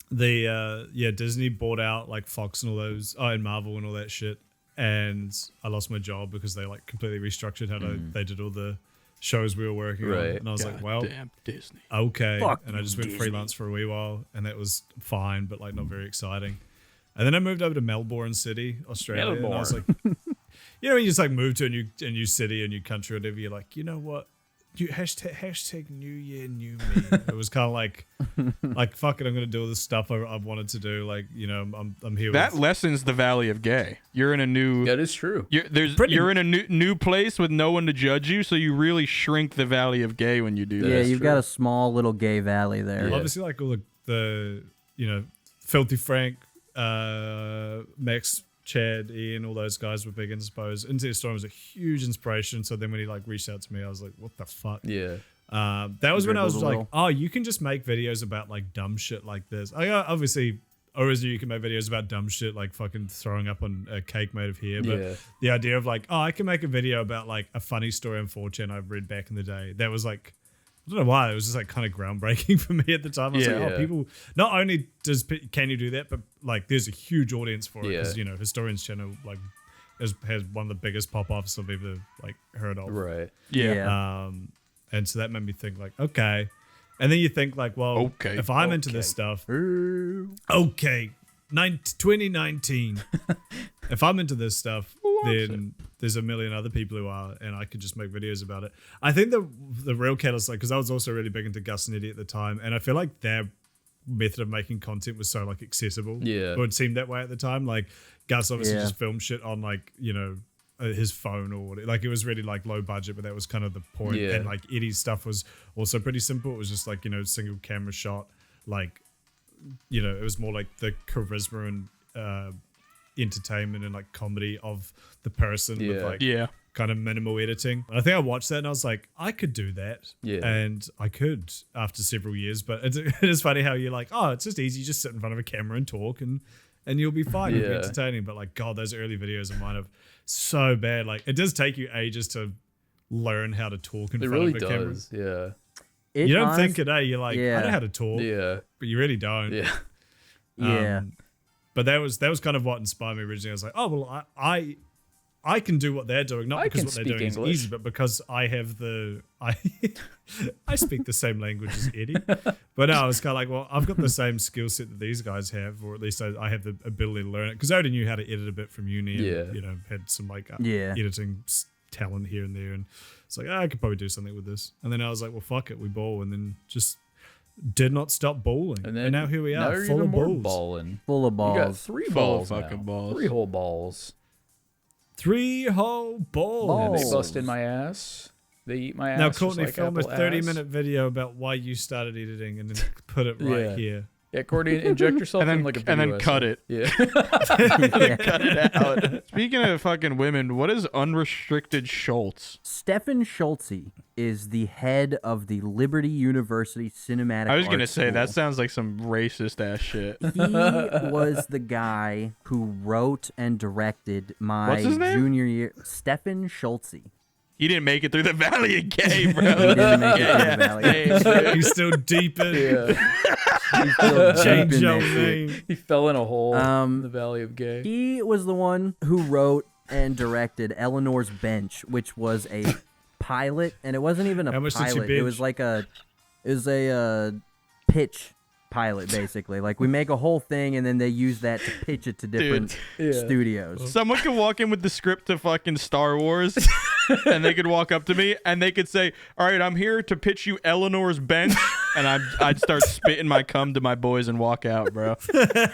But Disney bought out like Fox and all those, and Marvel and all that shit, and I lost my job because they like completely restructured how they did all the shows we were working on, Right. and I was like, well, Damn Disney. okay, Fuck and I just went Disney. freelance for a wee while, and that was fine, but like not very exciting. And then I moved over to Melbourne City, Australia, and I was like, when you just like move to a new city, a new country, whatever, you're like, you know what? Hashtag New Year, New Me. It was kind of like fuck it, I'm gonna do all this stuff I've wanted to do. Like, I'm here. That with, lessens the Valley of Gay. You're in a new. That is true. You're in a new place with no one to judge you, so you really shrink the Valley of Gay when you do that. Yeah, That's you've true. got a small little gay valley there. Yeah. obviously like all the Filthy Frank, Max, Chad, Ian, all those guys were big, I suppose. Into the Storm was a huge inspiration. So then when he like reached out to me, I was like, what the fuck? Yeah. That was when I was Dribbled a like, little. oh, you can just make videos about like dumb shit like this. I obviously always knew you can make videos about dumb shit like fucking throwing up on a cake made of hair. But Yeah. the idea of like, oh, I can make a video about like a funny story on 4chan I've read back in the day. That was like, I don't know why, it was just like kind of groundbreaking for me at the time. I was like, Yeah. oh, people, not only can you do that, but like there's a huge audience for it because Yeah. Historian's channel like has one of the biggest pop-offs I've ever like heard of. Right. Yeah. Yeah. And so that made me think like, okay. And then you think like, well, Okay, if I'm into this stuff, okay, 2019. If I'm into this stuff, then there's a million other people who are, and I could just make videos about it. I think the real catalyst, like, because I was also really big into Gus and Eddie at the time, and I feel like their method of making content was so like accessible. Yeah. Or it seemed that way at the time. Like Gus obviously Yeah. just filmed shit on like, you know, his phone or whatever. Like it was really like low budget, but that was kind of the point. Yeah. And like Eddie's stuff was also pretty simple. It was just like, you know, single camera shot, like, you know, it was more like the charisma and entertainment and like comedy of the person with Yeah. like Yeah. kind of minimal editing. And I think I watched that and I was like, I could do that. Yeah. And I could after several years. But it is funny how you're like, oh, it's just easy. You just sit in front of a camera and talk and you'll be fine. It'll be Yeah. entertaining. But like, God, those early videos of mine are so bad. Like it does take you ages to learn how to talk in It front really of a camera. does. Yeah. You don't think it, You're like, I Yeah. know how to talk, Yeah. but you really don't. Yeah. Yeah. But that was kind of what inspired me originally. I was like, oh well, I can do what they're doing, not I because can what they're speak doing English. is easy, but because I have I speak the same language as Eddie. But no, I was kind of like, well, I've got the same skill set that these guys have, or at least I have the ability to learn it because I already knew how to edit a bit from uni. And, Yeah. you know, had some like Yeah. editing talent here and there, and it's like I could probably do something with this. And then I was like, well, fuck it, we ball, and then just did not stop balling. And And, then now here we now are, you're full even of more balls. balling. Full of You got balls. 3 Full balls fucking now. balls. 3 whole balls. 3 whole balls. They bust in my ass. They eat my ass. Now, just Courtney, like film a Apple 30-minute ass. video about why you started editing and then put it right Yeah. here. Yeah, Courtney, inject yourself And then in like a and video then cut essay. it. Yeah. Cut it out. Speaking of fucking women, what is unrestricted Schultz? Stefan Schulze is the head of the Liberty University Cinematic I was gonna Arts say that School. sounds like some racist ass shit. He was the guy who wrote and directed my What's his name? junior year. Stefan Schulze. He didn't make it through the Valley of Gay, bro. He didn't make it through the valley. Hey, He's still deep in. Yeah. He's still deep Change in your that shit. name. He fell in a hole Um, in the Valley of Gay. He was the one who wrote and directed Eleanor's Bench, which was a pilot, and it wasn't even a How much did she pilot. It was bench? like a pitch pilot, basically. Like we make a whole thing, and then they use that to pitch it to different Yeah. studios. someone could walk in with the script to fucking Star Wars, and they could walk up to me and they could say, "All right, I'm here to pitch you Eleanor's Bench," and I'd start spitting my cum to my boys and walk out, bro.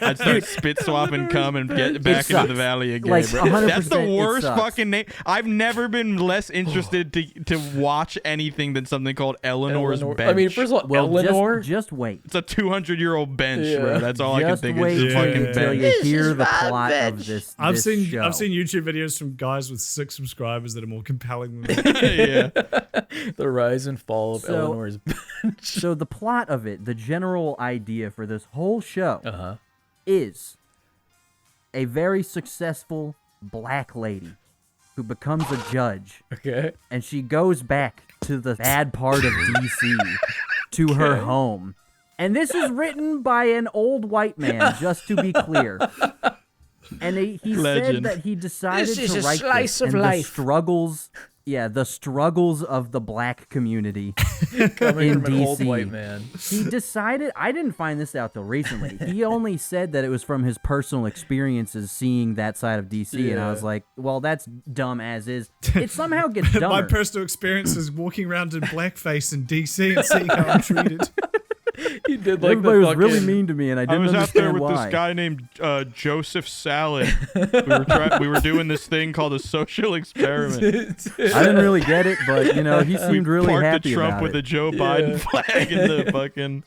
I'd start spit swapping cum and get back into sucks. the Valley of Gay, Like, bro. 100% That's the it worst sucks. fucking name. I've never been less interested to watch anything than something called Eleanor's Eleanor. Bench. I mean, first of all, Well, Eleanor. just wait. it's a 200-year-old bench, Yeah. bro. That's all I can Just think. wait It's just fucking Yeah. till bench. you hear the plot of this. I've this seen show. YouTube videos from guys with 6 subscribers that are more compelling than Yeah. The rise and fall of So- Eleanor's. So the plot of it, the general idea for this whole show, Uh-huh. is a very successful black lady who becomes a judge, Okay. and she goes back to the bad part of DC, to her home. And this is written by an old white man, just to be clear. And he said Legend. that he decided This is to a write slice this, of and life. the struggles of the black community. Coming In from an old DC. white man. He decided, I didn't find this out till recently. He only said that it was from his personal experiences seeing that side of DC, and I Yeah. was like, well, that's dumb as is. It somehow gets My dumber. personal experience is walking around in blackface in DC and seeing how I'm treated. He did like Everybody the was really fucking- mean to me, and I I didn't was out there understand with why. this guy named Joseph Salad. We were doing this thing called a social experiment. I didn't really get it, but he seemed really Parked happy the Trump about with it. a Joe Biden flag in the fucking.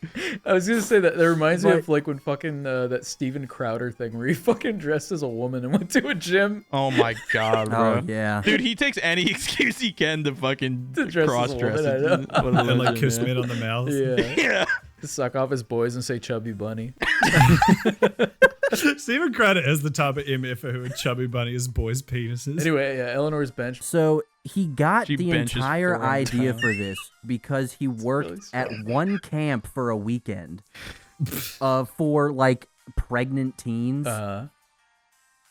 I was gonna say that reminds me But- of like when fucking that Steven Crowder thing where he fucking dressed as a woman and went to a gym. Oh my god, bro. Oh yeah. Dude, he takes any excuse he can to fucking To dress as a cross dress. woman, I know. And like kiss men on the mouth. Yeah. Yeah. To suck off his boys and say chubby bunny. Steven Crowder is the type of MF who would chubby bunny his boys' penises. Anyway, yeah, Eleanor's Bench. So he got She the benches entire 4 idea times. for this because he worked really at one camp for a weekend for like pregnant teens.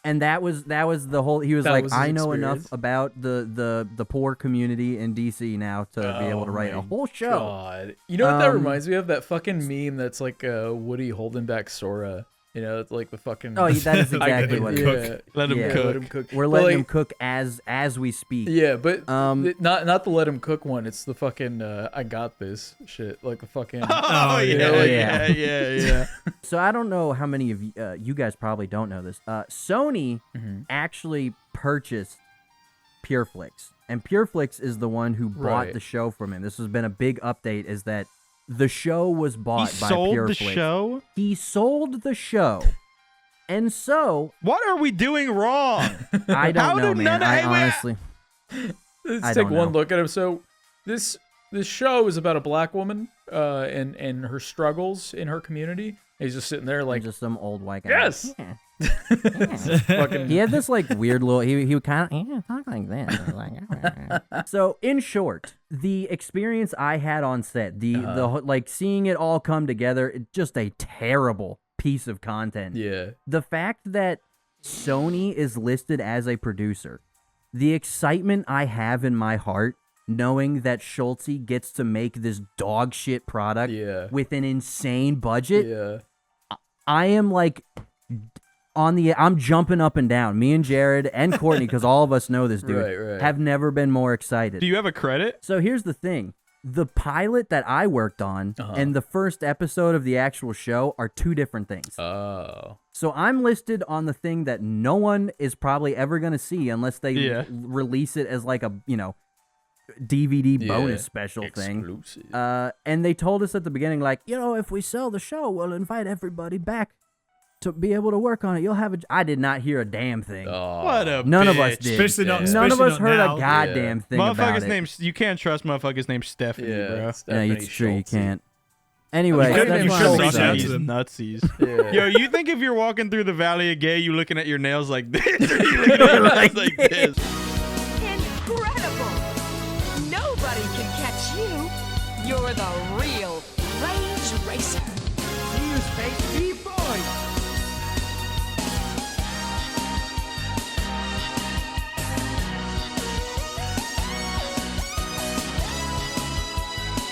And that was the whole. He was That like, was his I know enough experience. about the poor community in DC now to be able to write a whole show. God. You know what that Um, reminds me of? That fucking meme that's like Woody holding back Sora. You know, it's like the fucking. Oh, that is I exactly get what it. it is. Yeah, Let him Yeah. cook. let him cook. We're But, letting like, him cook as we speak. Yeah, but Um, not the let him cook one. It's the fucking I got this shit. Like the fucking. Oh, yeah, yeah, like- yeah, yeah, yeah. So I don't know how many of you guys probably don't know this. Sony Mhm. actually purchased PureFlix, and PureFlix is the one who bought Right. the show from him. This has been a big update. Is that the show was He bought by sold PureFlix? the show? He sold the show, and so What are we doing wrong? I don't How know, do man. none- I hey, wait, honestly, Let's I take don't one know. look at him. So this show is about a black woman and her struggles in her community. He's just sitting there like just some old white guy. Yes! Yeah. fucking. He had this like weird little. He would kind of talk like this. Like, so in short, the experience I had on set, the like seeing it all come together, just a terrible piece of content. Yeah. The fact that Sony is listed as a producer, the excitement I have in my heart knowing that Schulte gets to make this dog shit product Yeah. with an insane budget. Yeah. I am like I'm jumping up and down. Me and Jared and Courtney, because all of us know this dude, Right. have never been more excited. Do you have a credit? So here's the thing. The pilot that I worked on and the first episode of the actual show are two different things. Oh. So I'm listed on the thing that no one is probably ever going to see unless they Yeah. release it as like a, DVD bonus Yeah. special thing. Exclusive. And they told us at the beginning, like, if we sell the show, we'll invite everybody back to be able to work on it. You'll have a. I did not hear a damn thing. Oh. What a None of us bitch. did. Especially not. None of especially us not heard now. a goddamn thing about Motherfucker's it. name. You can't trust motherfucker's name Stephanie, Yeah. bro. Yeah, Stephanie it's true. You Schulte. can't. Anyway, You couldn't that's even why show I'm me excited. that. Nutsies, to nutsies. them. Yeah. Yo, you think if you're walking through the Valley of Gay, you looking at your nails like this, or you looking at your nails like this? Incredible! Nobody can catch you. You're the real Range Racer. See you, Space BeefBoys.